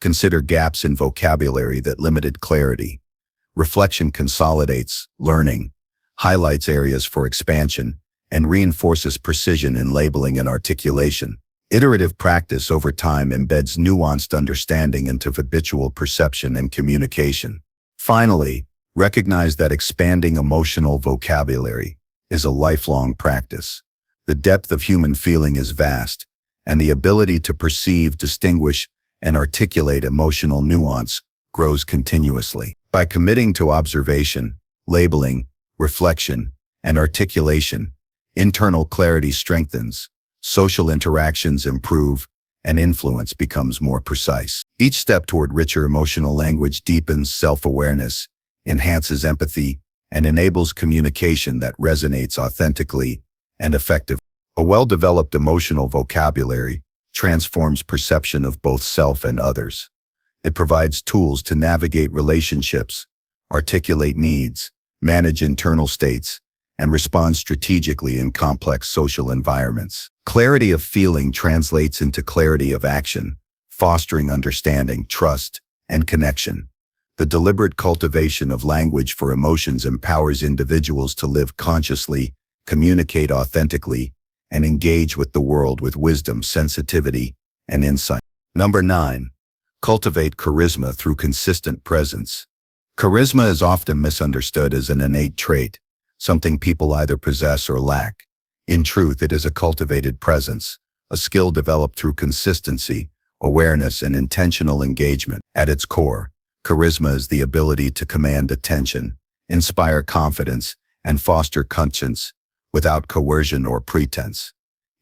Consider gaps in vocabulary that limited clarity. Reflection consolidates learning, highlights areas for expansion, and reinforces precision in labeling and articulation. Iterative practice over time embeds nuanced understanding into habitual perception and communication. Finally, recognize that expanding emotional vocabulary is a lifelong practice. The depth of human feeling is vast, and the ability to perceive, distinguish, and articulate emotional nuance grows continuously. By committing to observation, labeling, reflection, and articulation, internal clarity strengthens, social interactions improve, and influence becomes more precise. Each step toward richer emotional language deepens self-awareness, enhances empathy, and enables communication that resonates authentically and effectively. A well-developed emotional vocabulary transforms perception of both self and others. It provides tools to navigate relationships, articulate needs, manage internal states, and respond strategically in complex social environments. Clarity of feeling translates into clarity of action, fostering understanding, trust, and connection. The deliberate cultivation of language for emotions empowers individuals to live consciously, communicate authentically, and engage with the world with wisdom, sensitivity, and insight. Number 9. Cultivate charisma through consistent presence. Charisma is often misunderstood as an innate trait, something people either possess or lack. In truth, it is a cultivated presence, a skill developed through consistency, awareness, and intentional engagement. At its core, charisma is the ability to command attention, inspire confidence, and foster conscience without coercion or pretense.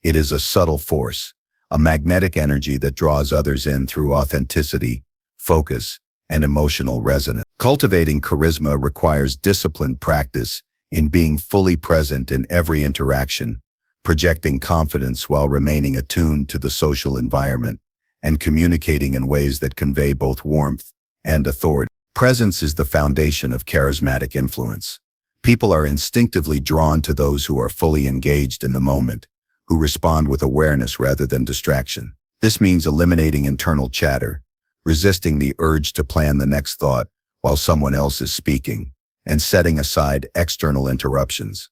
It is a subtle force, a magnetic energy that draws others in through authenticity, focus, and emotional resonance. Cultivating charisma requires disciplined practice in being fully present in every interaction, projecting confidence while remaining attuned to the social environment, and communicating in ways that convey both warmth and authority. Presence is the foundation of charismatic influence. People are instinctively drawn to those who are fully engaged in the moment, who respond with awareness rather than distraction. This means eliminating internal chatter, resisting the urge to plan the next thought while someone else is speaking, and setting aside external interruptions.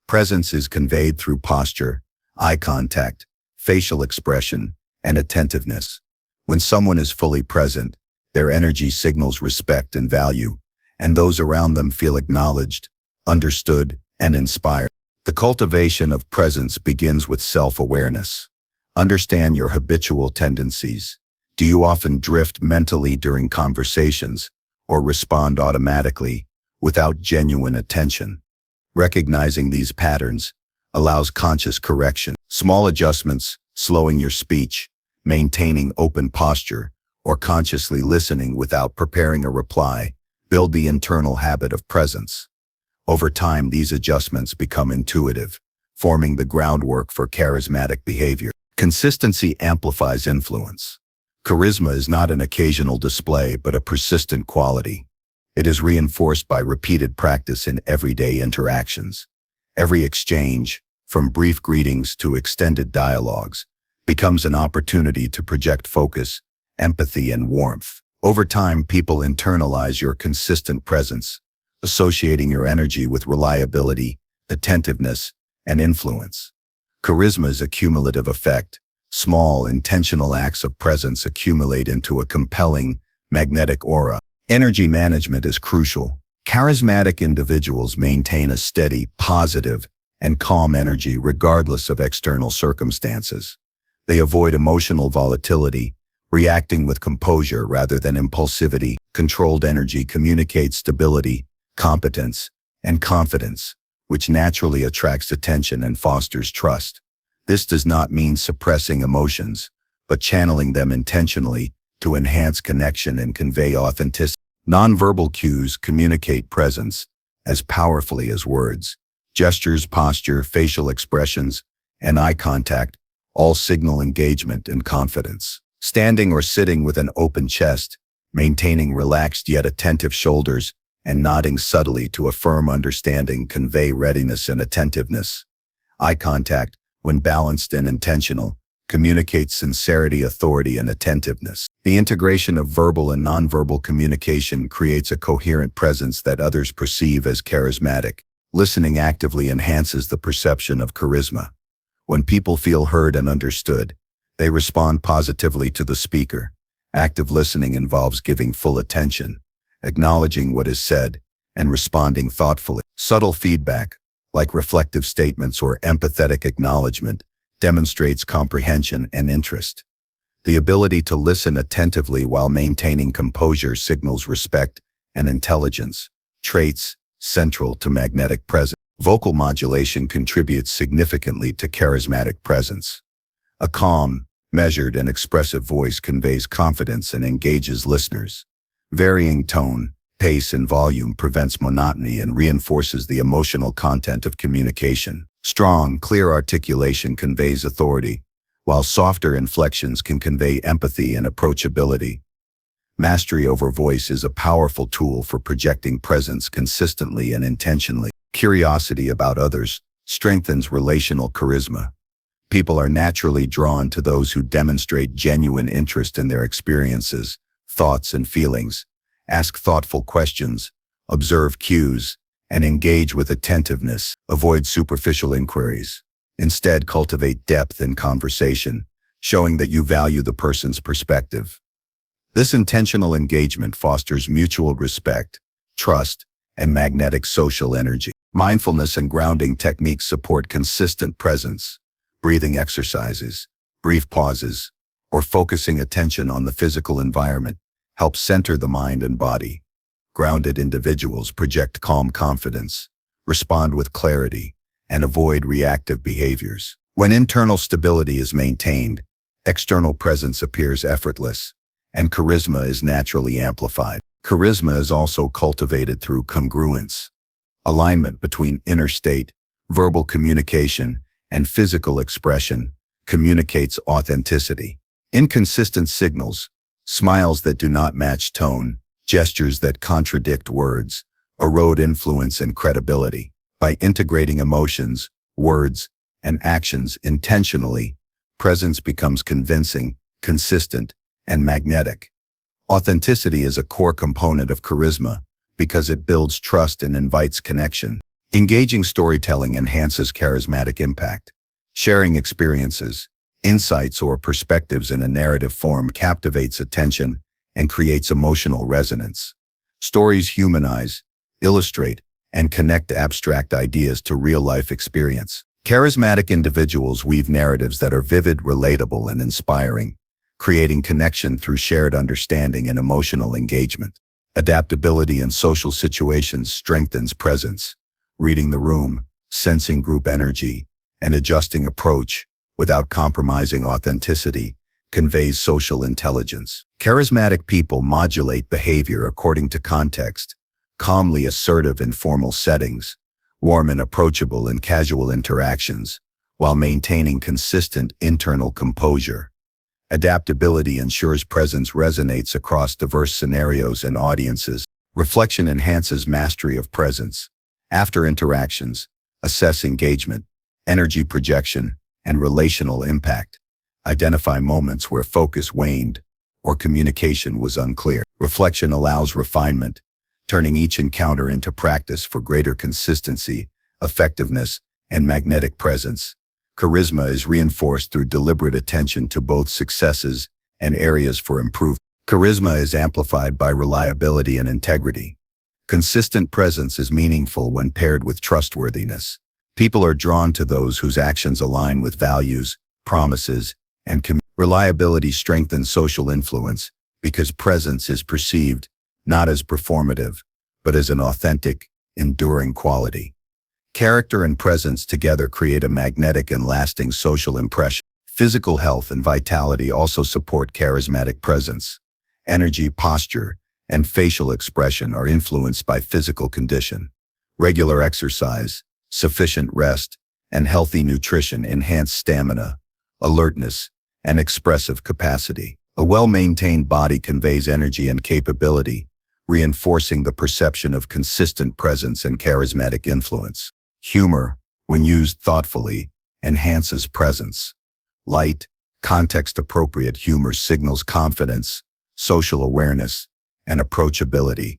Presence is conveyed through posture, eye contact, facial expression, and attentiveness. When someone is fully present, their energy signals respect and value, and those around them feel acknowledged, understood, and inspired. The cultivation of presence begins with self-awareness. Understand your habitual tendencies. Do you often drift mentally during conversations or respond automatically without genuine attention? Recognizing these patterns allows conscious correction. Small adjustments, slowing your speech, maintaining open posture, or consciously listening without preparing a reply, build the internal habit of presence. Over time, these adjustments become intuitive, forming the groundwork for charismatic behavior. Consistency amplifies influence. Charisma is not an occasional display, but a persistent quality. It is reinforced by repeated practice in everyday interactions. Every exchange, from brief greetings to extended dialogues, becomes an opportunity to project focus, empathy, and warmth. Over time, people internalize your consistent presence, associating your energy with reliability, attentiveness, and influence. Charisma is a cumulative effect. Small, intentional acts of presence accumulate into a compelling, magnetic aura. Energy management is crucial. Charismatic individuals maintain a steady, positive, and calm energy regardless of external circumstances. They avoid emotional volatility, reacting with composure rather than impulsivity. Controlled energy communicates stability, competence, and confidence, which naturally attracts attention and fosters trust. This does not mean suppressing emotions, but channeling them intentionally to enhance connection and convey authenticity. Nonverbal cues communicate presence as powerfully as words. Gestures, posture, facial expressions, and eye contact all signal engagement and confidence. Standing or sitting with an open chest, maintaining relaxed yet attentive shoulders, and nodding subtly to affirm understanding convey readiness and attentiveness. Eye contact, when balanced and intentional, communicates sincerity, authority, and attentiveness. The integration of verbal and nonverbal communication creates a coherent presence that others perceive as charismatic. Listening actively enhances the perception of charisma. When people feel heard and understood, they respond positively to the speaker. Active listening involves giving full attention, acknowledging what is said, and responding thoughtfully. Subtle feedback, like reflective statements or empathetic acknowledgement, demonstrates comprehension and interest. The ability to listen attentively while maintaining composure signals respect and intelligence, traits central to magnetic presence. Vocal modulation contributes significantly to charismatic presence. A calm, measured, and expressive voice conveys confidence and engages listeners. Varying tone, pace, and volume prevents monotony and reinforces the emotional content of communication. Strong, clear articulation conveys authority, while softer inflections can convey empathy and approachability. Mastery over voice is a powerful tool for projecting presence consistently and intentionally. Curiosity about others strengthens relational charisma. People are naturally drawn to those who demonstrate genuine interest in their experiences, thoughts, and feelings. Ask thoughtful questions, observe cues, and engage with attentiveness. Avoid superficial inquiries. Instead, cultivate depth in conversation, showing that you value the person's perspective. This intentional engagement fosters mutual respect, trust, and magnetic social energy. Mindfulness and grounding techniques support consistent presence. Breathing exercises, brief pauses, or focusing attention on the physical environment help center the mind and body. Grounded individuals project calm confidence, respond with clarity, and avoid reactive behaviors. When internal stability is maintained, external presence appears effortless, and charisma is naturally amplified. Charisma is also cultivated through congruence. Alignment between inner state, verbal communication, and physical expression communicates authenticity. Inconsistent signals, smiles that do not match tone, gestures that contradict words, erode influence and credibility. By integrating emotions, words, and actions intentionally, presence becomes convincing, consistent, and magnetic. Authenticity is a core component of charisma because it builds trust and invites connection. Engaging storytelling enhances charismatic impact. Sharing experiences, insights, or perspectives in a narrative form captivates attention and creates emotional resonance. Stories humanize, illustrate, and connect abstract ideas to real-life experience. Charismatic individuals weave narratives that are vivid, relatable, and inspiring, creating connection through shared understanding and emotional engagement. Adaptability in social situations strengthens presence. Reading the room, sensing group energy, and adjusting approach without compromising authenticity conveys social intelligence. Charismatic people modulate behavior according to context, calmly assertive in formal settings, warm and approachable in casual interactions, while maintaining consistent internal composure. Adaptability ensures presence resonates across diverse scenarios and audiences. Reflection enhances mastery of presence. After interactions, assess engagement, energy projection, and relational impact. Identify moments where focus waned or communication was unclear. Reflection allows refinement, turning each encounter into practice for greater consistency, effectiveness, and magnetic presence. Charisma is reinforced through deliberate attention to both successes and areas for improvement. Charisma is amplified by reliability and integrity. Consistent presence is meaningful when paired with trustworthiness. People are drawn to those whose actions align with values, promises, and reliability strengthens social influence because presence is perceived not as performative, but as an authentic, enduring quality. Character and presence together create a magnetic and lasting social impression. Physical health and vitality also support charismatic presence. Energy, posture, and facial expression are influenced by physical condition. Regular exercise, sufficient rest, and healthy nutrition enhance stamina, alertness, and expressive capacity. A well-maintained body conveys energy and capability, reinforcing the perception of consistent presence and charismatic influence. Humor, when used thoughtfully, enhances presence. Light, context-appropriate humor signals confidence, social awareness, and approachability.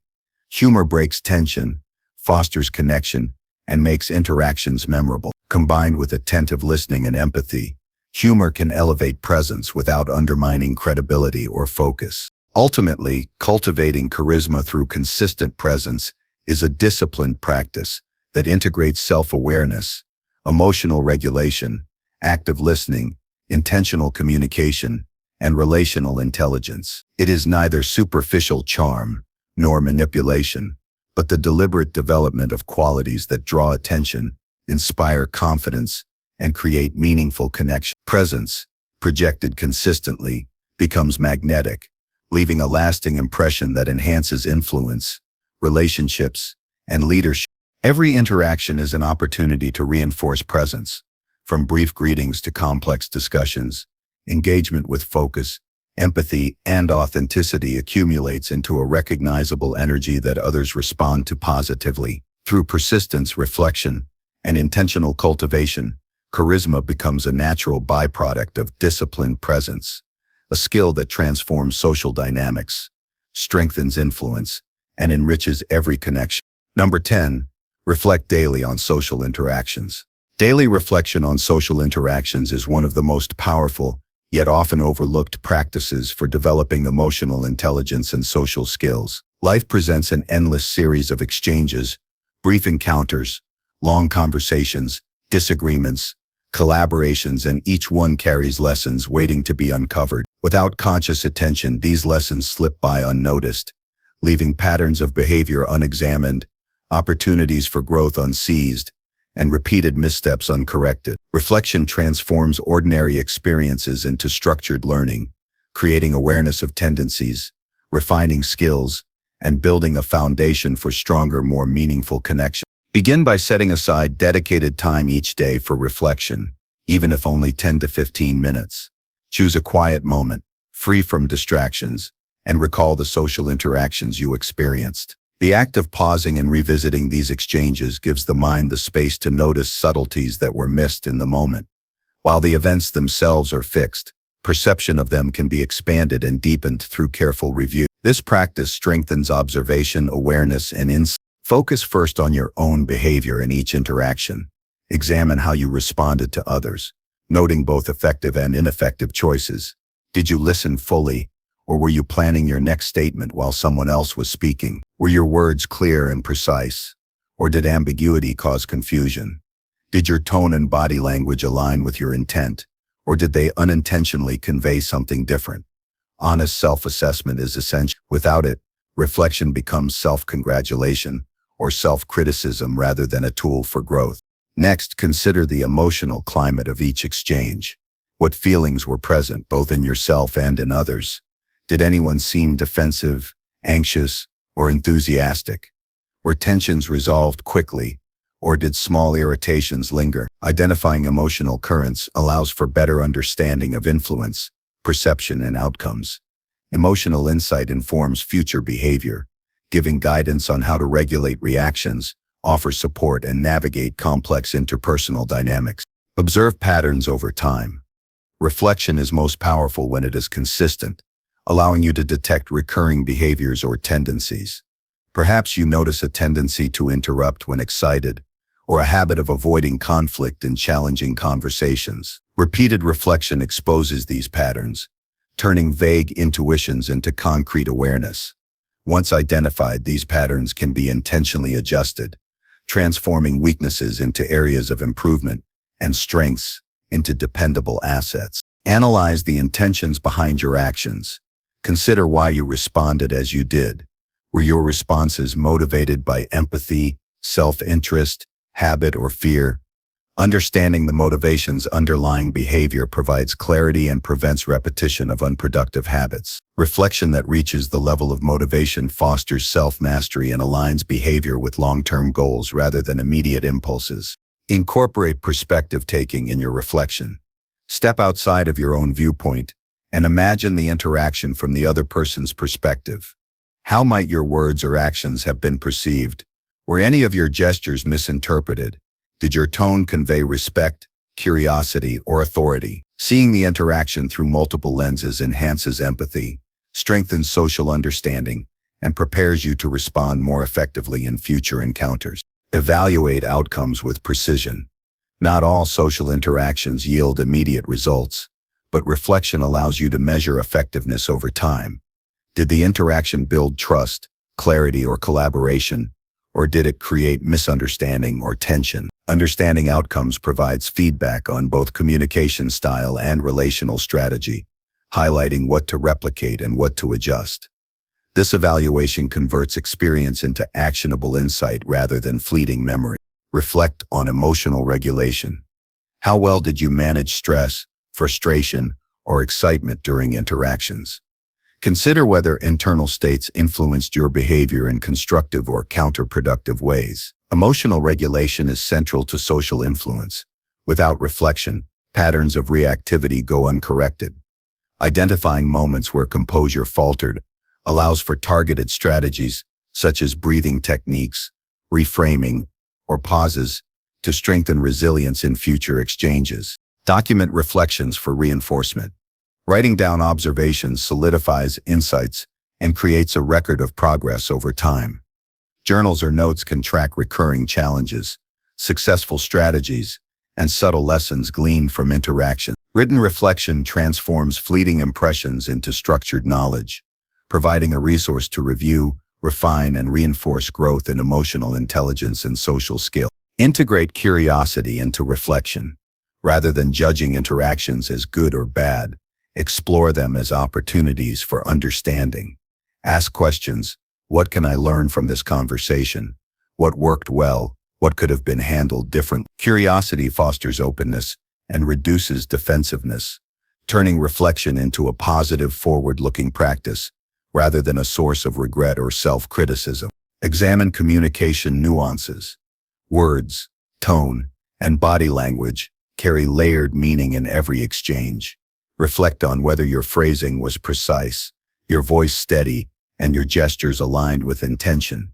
Humor breaks tension, fosters connection, and makes interactions memorable. Combined with attentive listening and empathy, humor can elevate presence without undermining credibility or focus. Ultimately, cultivating charisma through consistent presence is a disciplined practice that integrates self-awareness, emotional regulation, active listening, intentional communication, and relational intelligence. It is neither superficial charm nor manipulation, but the deliberate development of qualities that draw attention, inspire confidence, and create meaningful connection. Presence, projected consistently, becomes magnetic, leaving a lasting impression that enhances influence, relationships, and leadership. Every interaction is an opportunity to reinforce presence. From brief greetings to complex discussions, engagement with focus, empathy, and authenticity accumulates into a recognizable energy that others respond to positively. Through persistence, reflection, and intentional cultivation, charisma becomes a natural byproduct of disciplined presence, a skill that transforms social dynamics, strengthens influence, and enriches every connection. Number 10, reflect daily on social interactions. Daily reflection on social interactions is one of the most powerful, yet often overlooked practices for developing emotional intelligence and social skills. Life presents an endless series of exchanges, brief encounters, long conversations, disagreements, collaborations, and each one carries lessons waiting to be uncovered. Without conscious attention, these lessons slip by unnoticed, leaving patterns of behavior unexamined, opportunities for growth unseized, and repeated missteps uncorrected. Reflection transforms ordinary experiences into structured learning, creating awareness of tendencies, refining skills, and building a foundation for stronger, more meaningful connections. Begin by setting aside dedicated time each day for reflection, even if only 10 to 15 minutes. Choose a quiet moment, free from distractions, and recall the social interactions you experienced. The act of pausing and revisiting these exchanges gives the mind the space to notice subtleties that were missed in the moment. While the events themselves are fixed, perception of them can be expanded and deepened through careful review. This practice strengthens observation, awareness, and insight. Focus first on your own behavior in each interaction. Examine how you responded to others, noting both effective and ineffective choices. Did you listen fully, or were you planning your next statement while someone else was speaking? Were your words clear and precise, or did ambiguity cause confusion? Did your tone and body language align with your intent, or did they unintentionally convey something different? Honest self-assessment is essential. Without it, reflection becomes self-congratulation or self-criticism rather than a tool for growth. Next, consider the emotional climate of each exchange. What feelings were present, both in yourself and in others? Did anyone seem defensive, anxious, or enthusiastic? Were tensions resolved quickly, or did small irritations linger? Identifying emotional currents allows for better understanding of influence, perception, and outcomes. Emotional insight informs future behavior, giving guidance on how to regulate reactions, offer support, and navigate complex interpersonal dynamics. Observe patterns over time. Reflection is most powerful when it is consistent, allowing you to detect recurring behaviors or tendencies. Perhaps you notice a tendency to interrupt when excited, or a habit of avoiding conflict in challenging conversations. Repeated reflection exposes these patterns, turning vague intuitions into concrete awareness. Once identified, these patterns can be intentionally adjusted, transforming weaknesses into areas of improvement and strengths into dependable assets. Analyze the intentions behind your actions. Consider why you responded as you did. Were your responses motivated by empathy, self-interest, habit, or fear? Understanding the motivations underlying behavior provides clarity and prevents repetition of unproductive habits. Reflection that reaches the level of motivation fosters self-mastery and aligns behavior with long-term goals rather than immediate impulses. Incorporate perspective taking in your reflection. Step outside of your own viewpoint and imagine the interaction from the other person's perspective. How might your words or actions have been perceived? Were any of your gestures misinterpreted? Did your tone convey respect, curiosity, or authority? Seeing the interaction through multiple lenses enhances empathy, strengthens social understanding, and prepares you to respond more effectively in future encounters. Evaluate outcomes with precision. Not all social interactions yield immediate results, but reflection allows you to measure effectiveness over time. Did the interaction build trust, clarity, or collaboration, or did it create misunderstanding or tension? Understanding outcomes provides feedback on both communication style and relational strategy, highlighting what to replicate and what to adjust. This evaluation converts experience into actionable insight rather than fleeting memory. Reflect on emotional regulation. How well did you manage stress, frustration, or excitement during interactions? Consider whether internal states influenced your behavior in constructive or counterproductive ways. Emotional regulation is central to social influence. Without reflection, patterns of reactivity go uncorrected. Identifying moments where composure faltered allows for targeted strategies such as breathing techniques, reframing, or pauses to strengthen resilience in future exchanges. Document reflections for reinforcement. Writing down observations solidifies insights and creates a record of progress over time. Journals or notes can track recurring challenges, successful strategies, and subtle lessons gleaned from interaction. Written reflection transforms fleeting impressions into structured knowledge, providing a resource to review, refine, and reinforce growth in emotional intelligence and social skill. Integrate curiosity into reflection. Rather than judging interactions as good or bad, explore them as opportunities for understanding. Ask questions. What can I learn from this conversation? What worked well? What could have been handled differently? Curiosity fosters openness and reduces defensiveness, turning reflection into a positive, forward-looking practice rather than a source of regret or self-criticism. Examine communication nuances. Words, tone, and body language carry layered meaning in every exchange. Reflect on whether your phrasing was precise, your voice steady, and your gestures aligned with intention.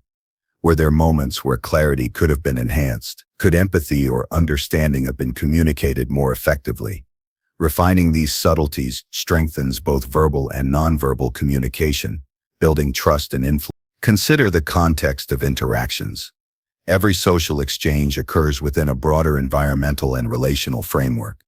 Were there moments where clarity could have been enhanced? Could empathy or understanding have been communicated more effectively? Refining these subtleties strengthens both verbal and nonverbal communication, building trust and influence. Consider the context of interactions. Every social exchange occurs within a broader environmental and relational framework.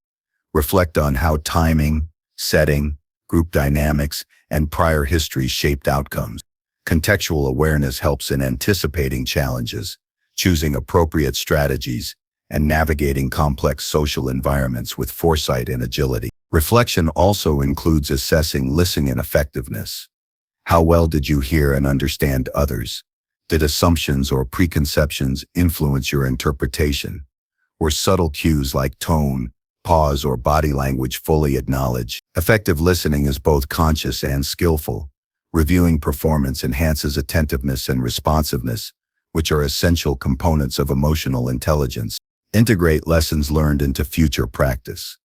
Reflect on how timing, setting, group dynamics, and prior history shaped outcomes. Contextual awareness helps in anticipating challenges, choosing appropriate strategies, and navigating complex social environments with foresight and agility. Reflection also includes assessing listening effectiveness. How well did you hear and understand others? Did assumptions or preconceptions influence your interpretation? Were subtle cues like tone, pause, or body language fully acknowledged? Effective listening is both conscious and skillful. Reviewing performance enhances attentiveness and responsiveness, which are essential components of emotional intelligence. Integrate lessons learned into future practice.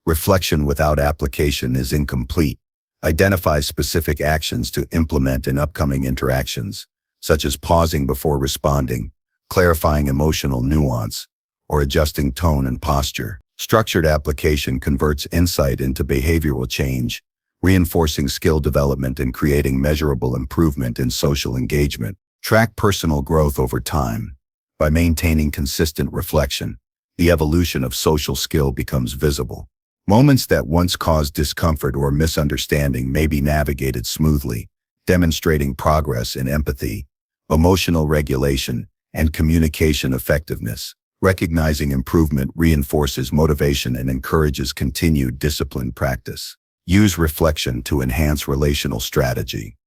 Reflection without application is incomplete. Identify specific actions to implement in upcoming interactions, such as pausing before responding, clarifying emotional nuance, or adjusting tone and posture. Structured application converts insight into behavioral change, reinforcing skill development and creating measurable improvement in social engagement. Track personal growth over time. By maintaining consistent reflection, the evolution of social skill becomes visible. Moments that once caused discomfort or misunderstanding may be navigated smoothly, demonstrating progress in empathy, emotional regulation, and communication effectiveness. Recognizing improvement reinforces motivation and encourages continued disciplined practice. Use reflection to enhance relational strategy.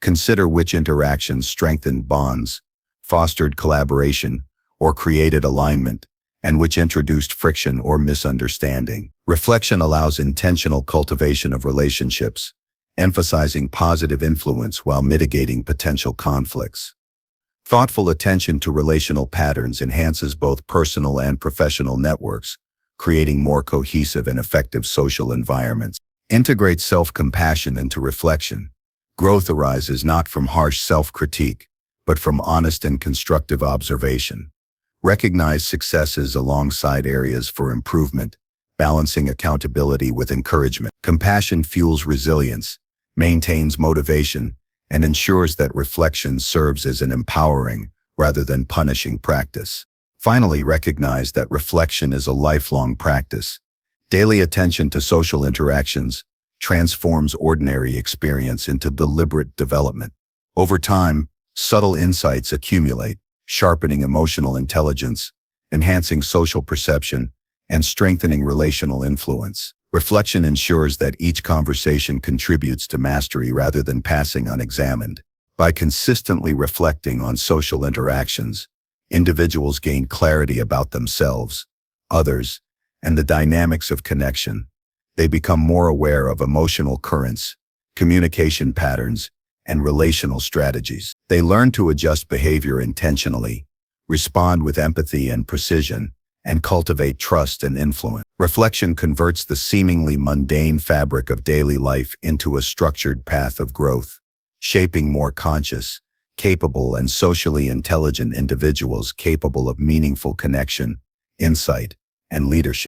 Consider which interactions strengthened bonds, fostered collaboration, or created alignment, and which introduced friction or misunderstanding. Reflection allows intentional cultivation of relationships, emphasizing positive influence while mitigating potential conflicts. Thoughtful attention to relational patterns enhances both personal and professional networks, creating more cohesive and effective social environments. Integrate self-compassion into reflection. Growth arises not from harsh self-critique, but from honest and constructive observation. Recognize successes alongside areas for improvement, balancing accountability with encouragement. Compassion fuels resilience, maintains motivation, and ensures that reflection serves as an empowering rather than punishing practice. Finally, recognize that reflection is a lifelong practice. Daily attention to social interactions transforms ordinary experience into deliberate development. Over time, subtle insights accumulate, sharpening emotional intelligence, enhancing social perception, and strengthening relational influence. Reflection ensures that each conversation contributes to mastery rather than passing unexamined. By consistently reflecting on social interactions, individuals gain clarity about themselves, others, and the dynamics of connection. They become more aware of emotional currents, communication patterns, and relational strategies. They learn to adjust behavior intentionally, respond with empathy and precision, and cultivate trust and influence. Reflection converts the seemingly mundane fabric of daily life into a structured path of growth, shaping more conscious, capable, and socially intelligent individuals capable of meaningful connection, insight, and leadership.